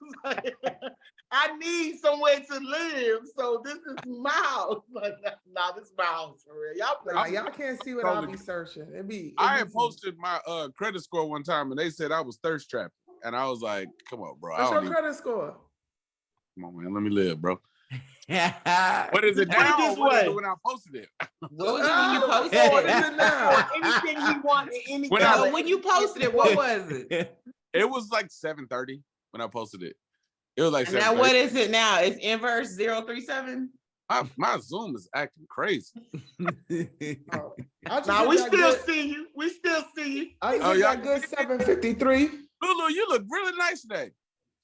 I need somewhere to live, so this is my house. Like, nah, this is my house for real. Y'all can't see what I'll be searching. I had posted my credit score one time, and they said I was thirst trapping, and I was like, "Come on, bro. What's your credit score? Come on, man. Let me live, bro." Yeah. What is it now? This What is way. it when I posted it? What was it when you posted it? What is it now? Anything you want in any When you posted it, what was it? It was like 7:30 when I posted it. It was like And now what is it now? It's inverse 037? My Zoom is acting crazy. Now we still see you. We still see you. I just got good 753. Lulu, you look really nice today.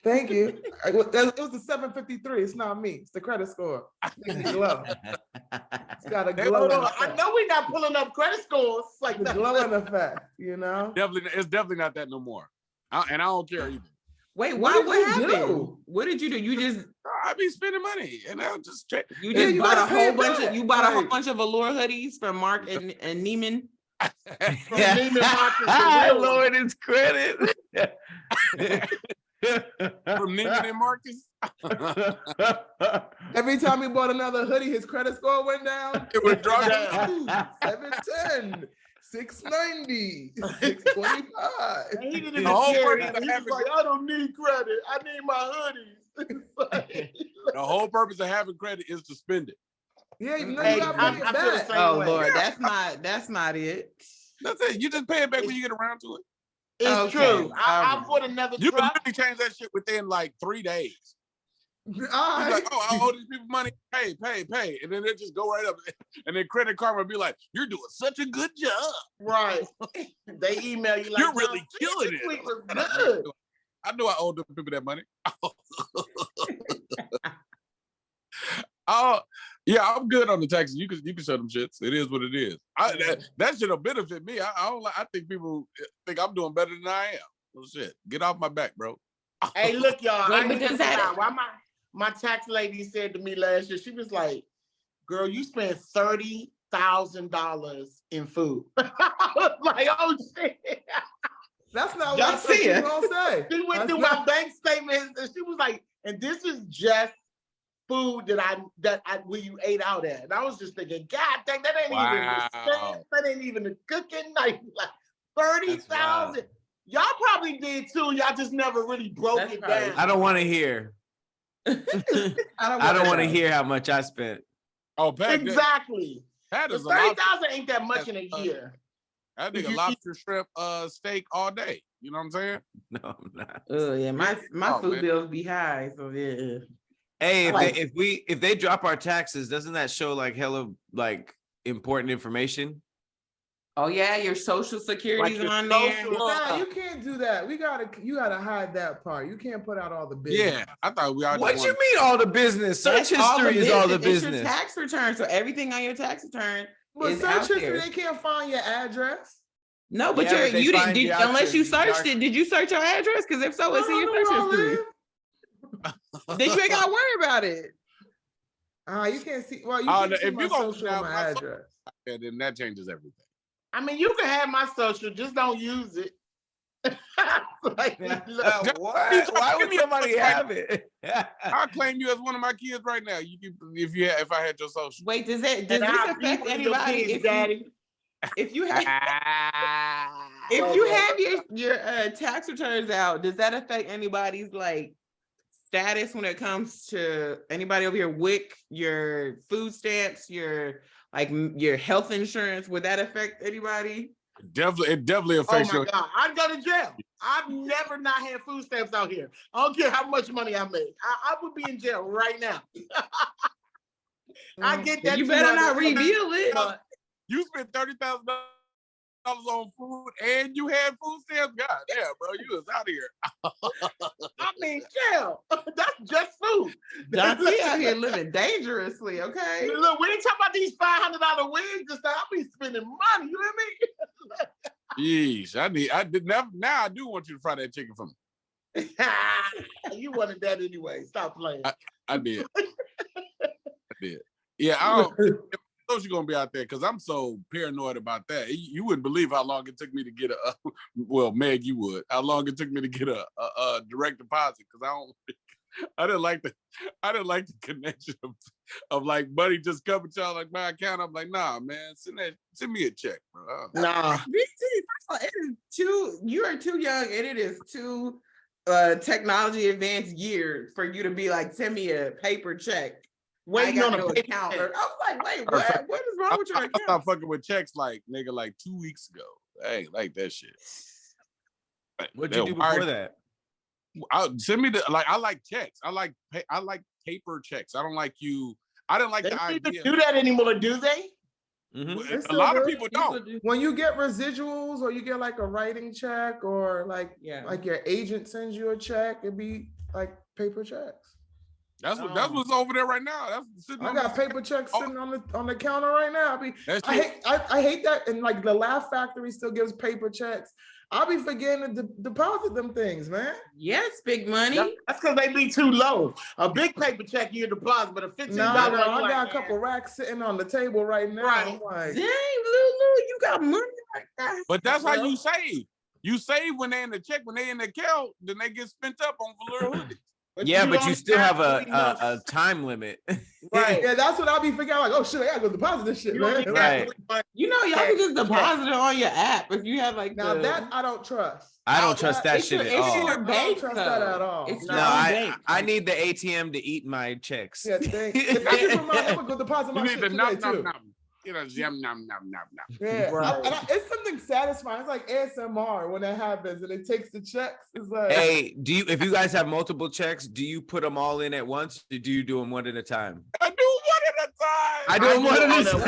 Thank you. It was the 753. It's not me. It's the credit score. It's glow. It's got a glowing effect. I know we're not pulling up credit scores like The that. glowing effect, you know? It's definitely not that no more. And I don't care either. Wait, What happened? do? What did you do? You just I be spending money, and I'll just check. you bought a whole bunch of Right. a whole bunch of Allure hoodies from Mark and Neiman. I lowered his credit. From Neiman and Marcus. Every time he bought another hoodie, his credit score went down. It would drop down. 710, 690, 625. He didn't even The whole care. purpose of He was having- like, I don't need credit. I need my hoodies. The whole purpose of having credit is to spend it. Yeah, you know Hey, you gotta I pay feel it the back. same Oh way. Lord, that's not it. That's it. You just pay it back when you get around to it. It's Okay. true. I bought another You can truck. literally change that shit within like 3 days. All You're right. like, oh, I owe these people money. Pay. And then they just go right up. And then Credit Karma be like, you're doing such a good job. Right. They email you like, You're really killing this it. week was good. I knew I owed them people that money. Oh, yeah, I'm good on the taxes. You can show them shits. It is what it is. That shit'll benefit me. I think people think I'm doing better than I am. Well, shit, get off my back, bro. Hey, look, y'all. Wait, I but ain't does gonna that- lie. Why my tax lady said to me last year, she was like, girl, you spent $30,000 in food. I was like, oh shit. That's not Y'all what I thought see you it. were gonna say. She went That's through not- my bank statements and she was like, and this is just food that I where you ate out at. And I was just thinking, God dang, that ain't even the stamp, that ain't even the cooking. Like 30,000. Y'all probably did too. Y'all just never really broke That's it right. down. I don't want to hear. I don't want to hear how much I spent. Oh, Pat, Exactly. Pat The is a lobster. 30,000 ain't that much in a year. I think a lobster shrimp steak all day. You know what I'm saying? No, I'm not. Oh yeah, my Oh, food man. bills be high, so yeah. Hey, Like- if they drop our taxes, doesn't that show like hella like important information? Oh yeah, your social security's your on there. social- Nah, you can't do that. You gotta hide that part. You can't put out all the business. Yeah, I thought we all What just you wanted- mean all the business? Search That's all the history is all the business. It's business. your tax return, so everything on your tax return But is search out history, there. they can't find your address. No, but Yeah, but they you find didn't you out unless your you searched dark- it. Did you search your address? Because if so, I it's in don't your know search where I history. live. Then you ain't gotta worry about it. You can't see. Well, you Oh, can't no, see if my you gonna social have and my my address. Yeah, then that changes everything. I mean, you can have my social, just don't use it. Like, look, What? Why would somebody have it? I'll claim you as one of my kids right now. If I had your social. Wait, does and this I'll be affect one of your anybody? kids, Daddy. If you have your tax returns out, does that affect anybody's like status when it comes to anybody over your WIC, your food stamps, your health insurance? Would that affect anybody? It definitely Oh affects my your. God, I'd go to jail. I've never not had food stamps out here. I don't care how much money I make. I would be in jail right now. I get that. You better not 200. reveal it. But You spent $30,000 on food and you had food stamps. God damn, bro, you was out here. I mean, chill. That's just food. Joncea out here living dangerously, okay? Look, we ain't talking about these $500 wigs and stuff. I be spending money. You hear me? Yeesh, now I do want you to fry that chicken for me. You wanted that anyway. Stop playing. I did. Yeah, I don't know you're gonna be out there because I'm so paranoid about that. You wouldn't believe how long it took me to get well, Meg, you would. How long it took me to get a direct deposit because I didn't like the connection of like money just coming to like my account. I'm like, nah, man, send me a check, bro. Nah. You are too young, and it is too technology advanced year for you to be like, send me a paper check. Waiting on no account. I was like, wait, what? What is wrong with your account? I stopped fucking with checks like 2 weeks ago. I ain't like that shit. What'd you do before that? Send me I like checks. I like paper checks. I don't like you. I didn't like They the don't idea. even do that anymore, do they? Mm-hmm. A lot of people don't. When you get residuals or you get like a writing check or like your agent sends you a check, it'd be like paper checks. That's what's over there right now. I got paper checks sitting on the counter right now. I hate that, and like the Laugh Factory still gives paper checks. I'll be forgetting to deposit them things, man. Yes, big money. That's because they be too low. A big paper check you deposit, but a $15. No, I got a couple racks sitting on the table right now. Right. I'm like, dang, Lulu, you got money like that. But that's how you save. You save when they in the check, when they in the account, then they get spent up on velour hoodies. But you still have a time limit. Right. Yeah, that's what I'll be figuring out. Like, oh shit, I gotta go deposit this shit, man. Right. You know, y'all can just deposit it on your app if you have like Now that I don't trust. I don't trust that shit at all. Your bank, I don't trust that at all. I need the ATM to eat my checks. Yeah, if I can remind, I'm gonna go deposit my shit today too. You know, nom. Yeah, right. It's something satisfying. It's like ASMR when that happens and it takes the checks. It's like, hey, if you guys have multiple checks, do you put them all in at once, or do you do them one at a time? I do one at a time. I do them one at a time.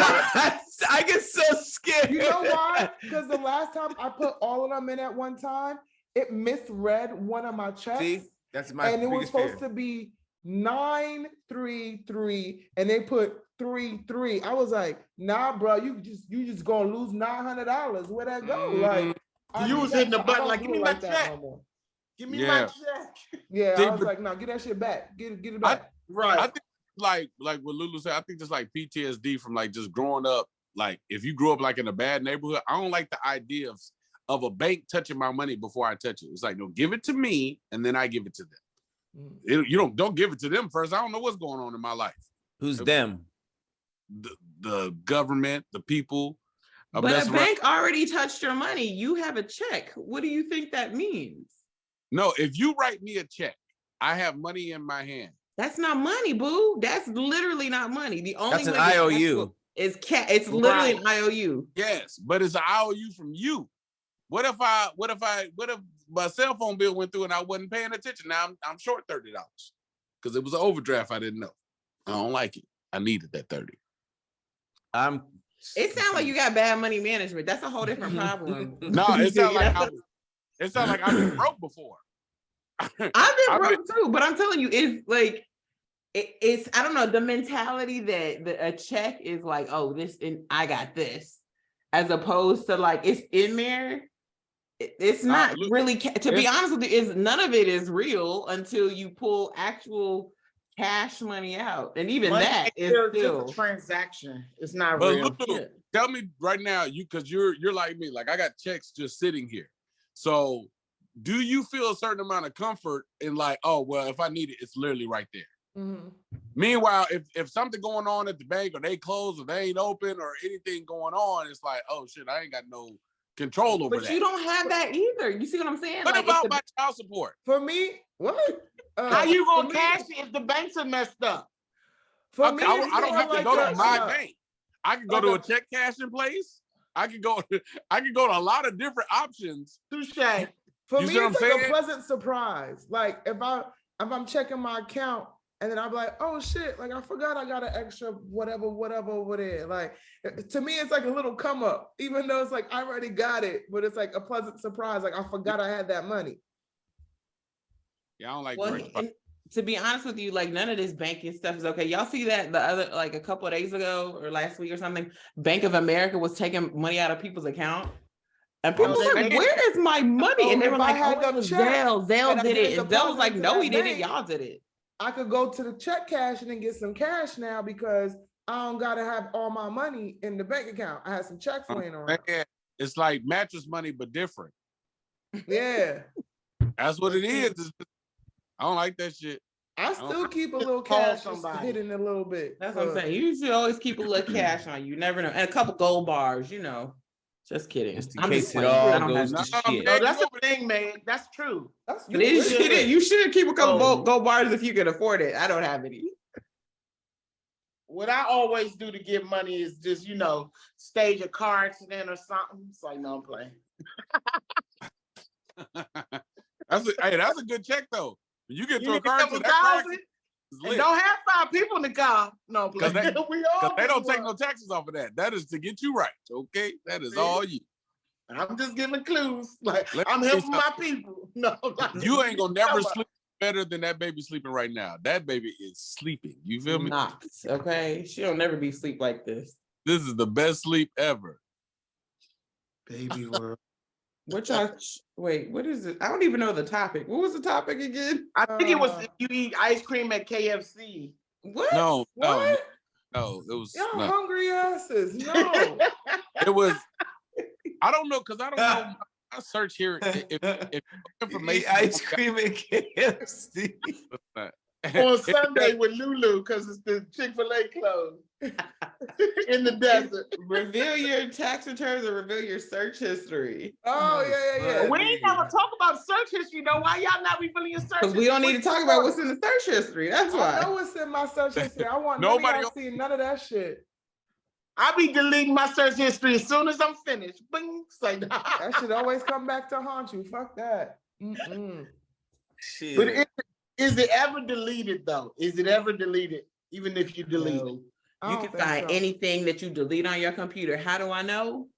I get so scared. You know why? Because the last time I put all of them in at one time, it misread one of my checks. See, that's my and it was supposed fear. to be 933, and they put 33. I was like, nah, bro, you just gonna lose $900. Where that go? Like, you was hitting the button like, give me my check. Give me my check. Yeah, I was like, no, get that shit back. Get it back. Right. I think like what Lulu said, I think just like PTSD from like just growing up. Like if you grew up like in a bad neighborhood, I don't like the idea of a bank touching my money before I touch it. It's like, no, give it to me and then I give it to them. You don't give it to them first. I don't know what's going on in my life. Who's them? The government, the people. But a bank already touched your money. You have a check. What do you think that means? No, if you write me a check, I have money in my hand. That's not money, boo. That's literally not money. The only That's an IOU. It's literally an IOU. Yes, but it's an IOU from you. What if my cell phone bill went through and I wasn't paying attention? Now I'm short $30 because it was an overdraft. I didn't know. I don't like it. I needed that 30. It sounds like you got bad money management. That's a whole different problem. No, it sounds like I've been broke before. I've been broke too, but I'm telling you, it's like it's I don't know, the mentality that a check is like, oh, this and I got this, as opposed to like it's in there. It's not really, to be honest with you, none of it is real until you pull actual cash money out, and even money that is still just a transaction. It's not real. Look, tell me right now, because you're like me, like I got checks just sitting here. So, do you feel a certain amount of comfort in like, oh well, if I need it, it's literally right there? Mm-hmm. Meanwhile, if something going on at the bank or they close or they ain't open or anything going on, it's like, oh shit, I ain't got no control over that. But you don't have that either. You see what I'm saying? What about my child support? For me, what? How you gonna cash it if the banks are messed up? For me, I don't have to go to my bank. I can go to a check cashing place. I can go to a lot of different options. Touche. For me, it's like a pleasant surprise. Like if I'm checking my account And then I'm like, oh shit, like I forgot I got an extra whatever over there. Like to me, it's like a little come up, even though it's like I already got it, but it's like a pleasant surprise. Like I forgot I had that money. Yeah, I don't like and to be honest with you, like none of this banking stuff is okay. Y'all see that the other, like a couple of days ago or last week or something, Bank of America was taking money out of people's account. And people were like, where is my money? And they were like, oh, it was Zelle. Zelle did it. And Zelle was like, no, he didn't. Y'all did it. I could go to the check cash and then get some cash now because I don't gotta have all my money in the bank account. I had some checks laying around. It's like mattress money, but different. Yeah. That's what it is. I don't like that shit. I still keep a little cash hidden a little bit. That's what I'm saying. You should always keep a little cash on you. You never know. And a couple gold bars, you know. Just kidding. Just in case it all goes to shit. No, that's the thing, man. That's true. You should keep a couple gold bars if you can afford it. I don't have any. What I always do to get money is just, you know, stage a car accident or something. It's like, no, I'm playing. That's a good check though. When you get to a car accident, and don't have 5 people in the car. No, because they don't take no taxes off of that. That is to get you right. Okay, that is all you. I'm just giving clues. Like I'm helping my people. No, you ain't gonna never sleep better than that baby sleeping right now. That baby is sleeping. You feel me? Okay, she'll never be sleep like this. This is the best sleep ever. Baby world. What is it? I don't even know the topic. What was the topic again? I think it was if you eat ice cream at KFC. What? No, what? No, it was y'all hungry asses. No. It was, I don't know, because I don't know. I search here if information ice cream at KFC. On Sunday with Lulu because it's the Chick-fil-A closed in the desert. Reveal your tax returns or reveal your search history. Oh, yeah. We ain't never talk about search history, though. Why y'all not revealing your search history? Because we don't need to talk about what's in the search history. That's why. I know what's in my search history. I want nobody to see none of that shit. I be deleting my search history as soon as I'm finished. Bing, say that should always come back to haunt you. Fuck that. Shit. But is it ever deleted though? Is it ever deleted? Even if you delete it? You can find anything that you delete on your computer. How do I know?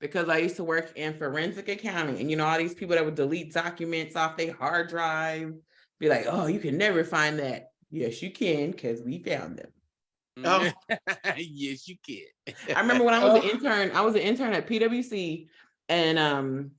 Because I used to work in forensic accounting, and you know all these people that would delete documents off their hard drive, be like, "Oh, you can never find that." Yes, you can, because we found them. Oh. Yes, you can. I remember when I was an intern. I was an intern at PwC, and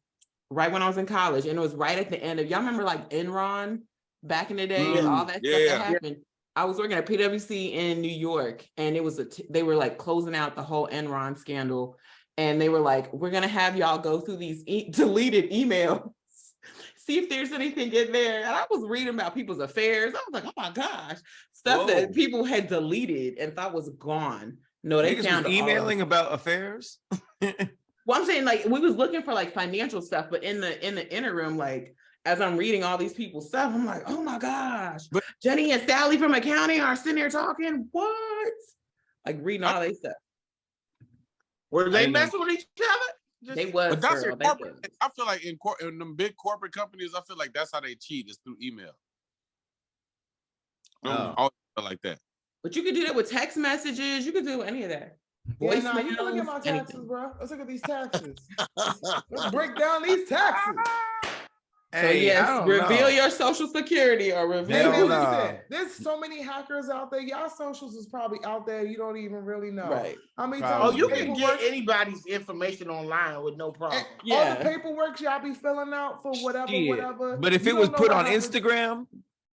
right when I was in college, and it was right at the end of. Y'all remember like Enron back in the day and all that stuff that happened. I was working at PwC in New York, and it was they were like closing out the whole Enron scandal, and they were like, "We're gonna have y'all go through these deleted emails, see if there's anything in there." And I was reading about people's affairs. I was like, "Oh my gosh, stuff that people had deleted and thought was gone." No, they found emailing about affairs. Well, I'm saying like we was looking for like financial stuff, but in the interim, like. As I'm reading all these people's stuff, I'm like, oh my gosh, Jenny and Sally from accounting are sitting here talking. What? Like reading all their stuff. Were they messing with each other? They was. But that's corporate. I feel like in them big corporate companies, I feel like that's how they cheat is through email. I always feel like that. But you could do that with text messages. You could do any of that. You can look at my taxes, bro. Let's look at these taxes. Let's break down these taxes. So yes, reveal your social security or reveal. There's so many hackers out there. Y'all socials is probably out there. You don't even really know. Right. How many times? Oh, you can get anybody's information online with no problem. All the paperwork y'all be filling out for whatever. But if it was put on Instagram,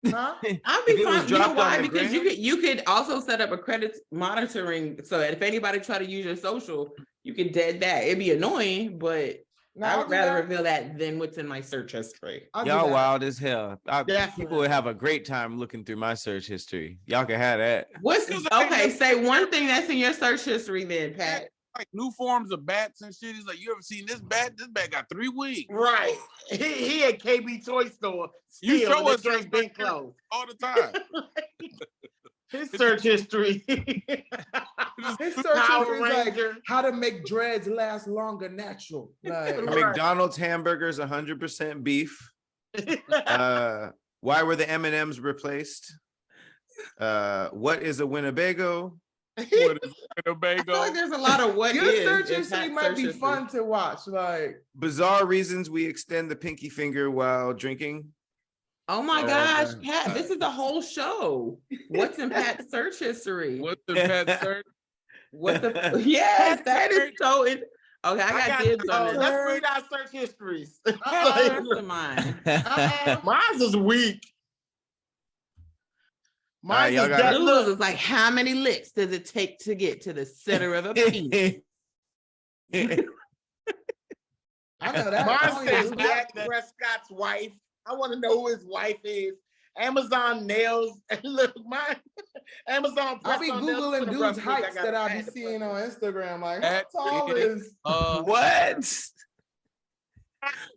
huh? I'd be fine. You know why? Because you could also set up a credit monitoring so that if anybody try to use your social, you could dead that. It'd be annoying, but. I would rather reveal that than what's in my search history. Y'all wild as hell. People would have a great time looking through my search history. Y'all can have that. Say one thing that's in your search history then, Pat. Like new forms of bats and shit. He's like, you ever seen this bat? This bat got 3 wings. Right. He at KB Toy Store. You show us your big clothes all the time. His search history. His search history is like how to make dreads last longer natural. Like, McDonald's hamburgers 100% beef. Why were the M&Ms replaced? What is a Winnebago? What is I feel Winnebago? like there's a lot of what Your is search in history Pat's might search be history. fun to watch. Like Bizarre reasons we extend the pinky finger while drinking. Oh my Oh, gosh, my Pat, God. this is the whole show. What's in Pat's search history? What's the pet search? What the yes, that is so okay, I got dibs on this. Let's read our search histories. What's the mine? Mine's is weak. Mine's y'all is gotta- that Lulu's look. is like, how many licks does it take to get to the center of a penis? I know that. Mine says that. Dak Prescott's wife. I want to know who his wife is. Amazon nails. And look, mine. Amazon. I be press-on nails. googling Put a dudes' brush with, I heights got that a I be pad to seeing press on it. Instagram. Like, That how tall is? What?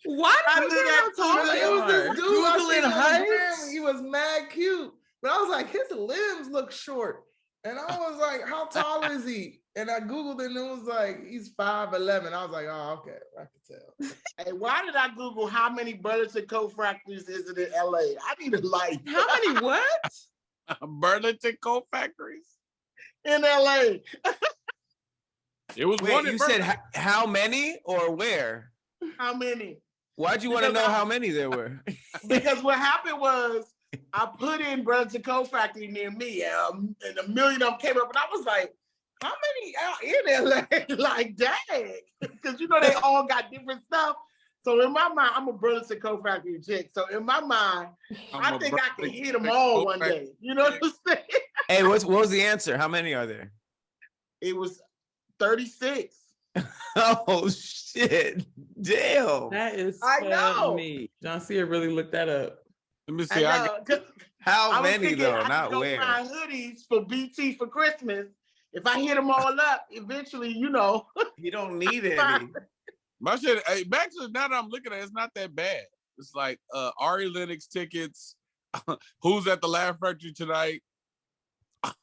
Why I do knew you that know how tall too. they It was are? this dude I Googling seen on heights? Instagram. He was mad cute, but I was like, his limbs look short, and I was like, how tall is he? And I googled it, and it was like he's 5'11". I was like, oh, okay, I can tell. Hey, why did I Google how many Burlington co-factories is it in LA? I need a light. How many what? Burlington Coal Factories. In LA? It was Wait, one in you said Burlington. how many or where? How many? Why'd you want to Because know I- how many there were? Because what happened was I put in Burlington Coal Factory near me, and a million of them came up, and I was like, how many out in LA? Like, dang. Because you know they all got different stuff. So in my mind, I'm a Burlington Coal Factory chick. So in my mind, I think I can hit them all one day. You know what I'm saying? Hey, what was the answer? How many are there? It was 36. Oh shit! Damn. That is I know. funny. Joncea really looked that up. Let me see. I I got know. 'Cause How I was many thinking though? I could Not go where. find hoodies for BT for Christmas. If I hit them all up, eventually, you know. You don't need any. my shit. Hey, actually, now that I'm looking at it, it's not that bad. It's like Ari Lennox tickets. Who's at the Laugh Factory tonight?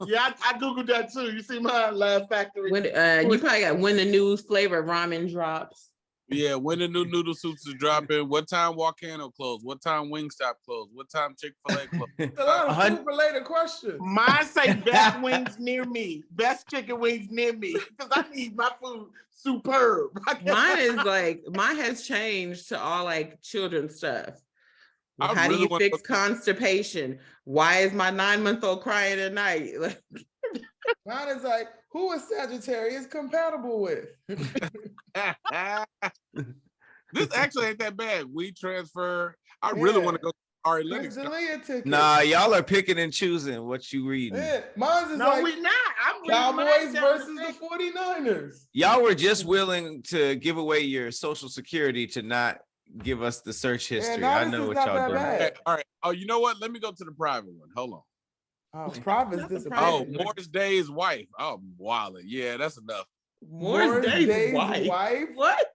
Yeah, I Googled that too. You see my Laugh Factory. When you probably got when the news flavor ramen drops. Yeah, when the new noodle soups is dropping. What time Volcano closed? What time Wingstop closed? What time Chick-fil-A closed? A lot of Hun- food-related questions. Mine say best wings near me, best chicken wings near me, because I need my food superb. Mine is like mine has changed to all like children's stuff. I How really do you wanna fix go- constipation? Why is my 9-month-old crying at night? Like, Mine is like, who is Sagittarius compatible with? This actually ain't that bad. We transfer. I really want to go to Ari Prince Lennox. Jalea ticket. Nah, y'all are picking and choosing what you reading. Yeah, mine's is No, like we not. I'm reading Cowboys mine down versus the the 49ers. Y'all were just willing to give away your social security to not give us the search history. now I this know is what not y'all that doing. bad. Okay, all right. Oh, you know what? Let me go to the private one. Hold on. Oh, Providence Not the disappointed. Oh, private one. Morris Day's wife. Oh, Wally. Yeah, that's enough. Morris Day's wife. What?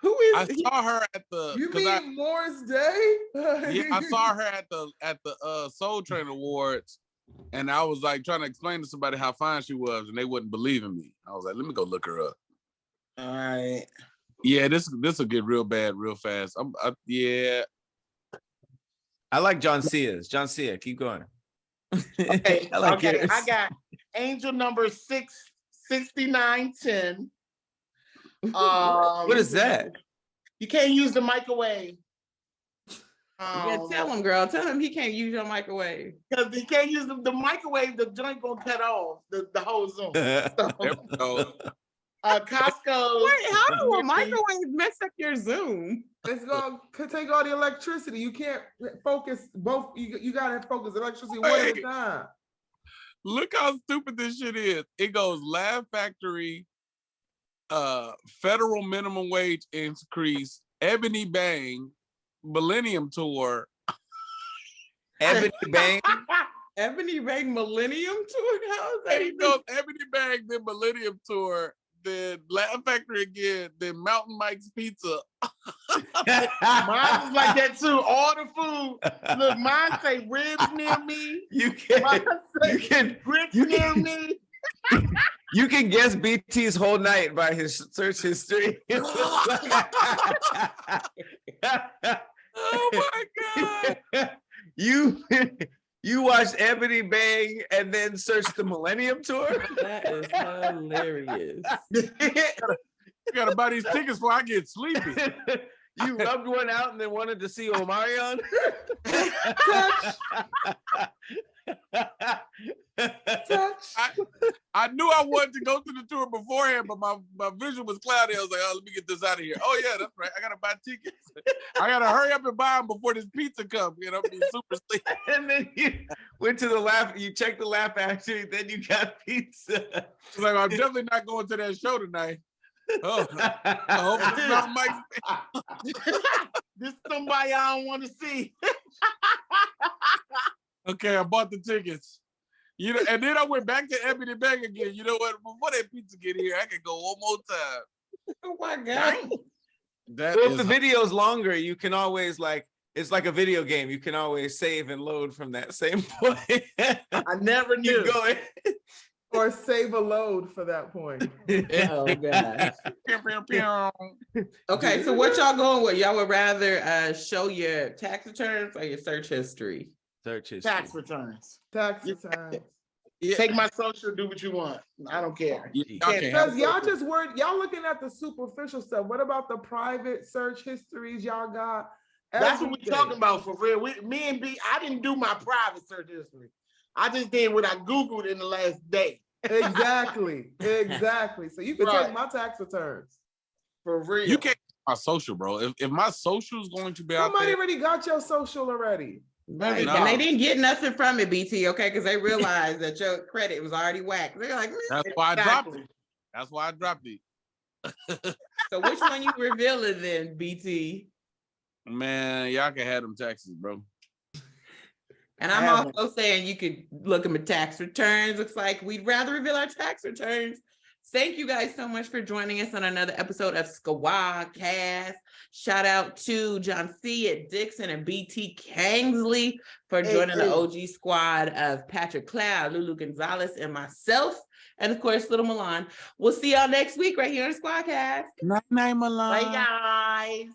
Who is I he? saw her at the. You 'cause mean Morris Day? yeah, I saw her at the Soul Train Awards, and I was like trying to explain to somebody how fine she was, and they wouldn't believe in me. I was like, let me go look her up. All right. Yeah, this will get real bad real fast. Yeah. I like Joncea's. Joncea, keep going. Okay, I like okay. yours. I got angel number 66910. What is that? You can't use the microwave. Yeah, tell him, girl. Tell him he can't use your microwave. Because he can't use the microwave, the joint gonna cut off the whole Zoom. There we go. Costco. Wait, how do a microwave mess up your Zoom? It's gonna take all the electricity. You can't focus both. You gotta focus electricity one at a time. Look how stupid this shit is. It goes Laugh Factory, federal minimum wage increase, Ebony Bang, Millennium Tour. Ebony Bang. Ebony Bang Millennium Tour? How is that It even? goes Ebony Bang, then Millennium Tour, then Laugh Factory again, then Mountain Mike's Pizza. Mine is like that too. All the food. Look, mine say ribs near me. You can Mine say grits you near can- me. you can guess BT's whole night by his search history. Oh my God. you You watched Ebony Bang and then searched the Millennium Tour? That is hilarious. You gotta buy these tickets before I get sleepy. You rubbed one out and then wanted to see Omarion? I knew I wanted to go to the tour beforehand, but my vision was cloudy. I was like, oh, let me get this out of here. Oh, yeah, that's right. I got to buy tickets. I got to hurry up and buy them before this pizza comes. You know, be super sleepy. And then you went to the laugh, you checked the laugh factory, then you got pizza. It's like, I'm definitely not going to that show tonight. Oh, I hope it's not Mike. This is somebody I don't want to see. Okay, I bought the tickets. You know, and then I went back to Ebony Bang again. You know what? Before that pizza get here, I can go one more time. Oh my God. If the video's longer, you can always it's like a video game. You can always save and load from that same point. I never knew. You go in. Or save a load for that point. Oh gosh. Okay, so what y'all going with? Y'all would rather show your tax returns or your search history? Search history. Tax returns. Tax returns. Yeah. Take my social, do what you want. I don't care. Because y'all just weren't, y'all looking at the superficial stuff. What about the private search histories y'all got? That's what we're talking about for real. Me and B, I didn't do my private search history. I just did what I Googled in the last day. Exactly. So you can take my tax returns. For real. You can't my social, bro. If my social is going to be out Somebody there, already got your social already. Right. No. And they didn't get nothing from it, BT, okay? Because they realized that your credit was already whacked. They're like, that's why I dropped it. That's why I dropped it. So which one you revealing then, BT? Man, y'all can have them taxes, bro. And I'm also saying you could look at my tax returns. Looks like we'd rather reveal our tax returns. Thank you guys so much for joining us on another episode of SquADD. Shout out to Joncea, Dixon, and BT Kingsley for joining the OG squad of Patrick Cloud, Lulu Gonzalez, and myself. And of course, Little Milan. We'll see y'all next week right here on SquADD. Night, Milan. Bye, guys.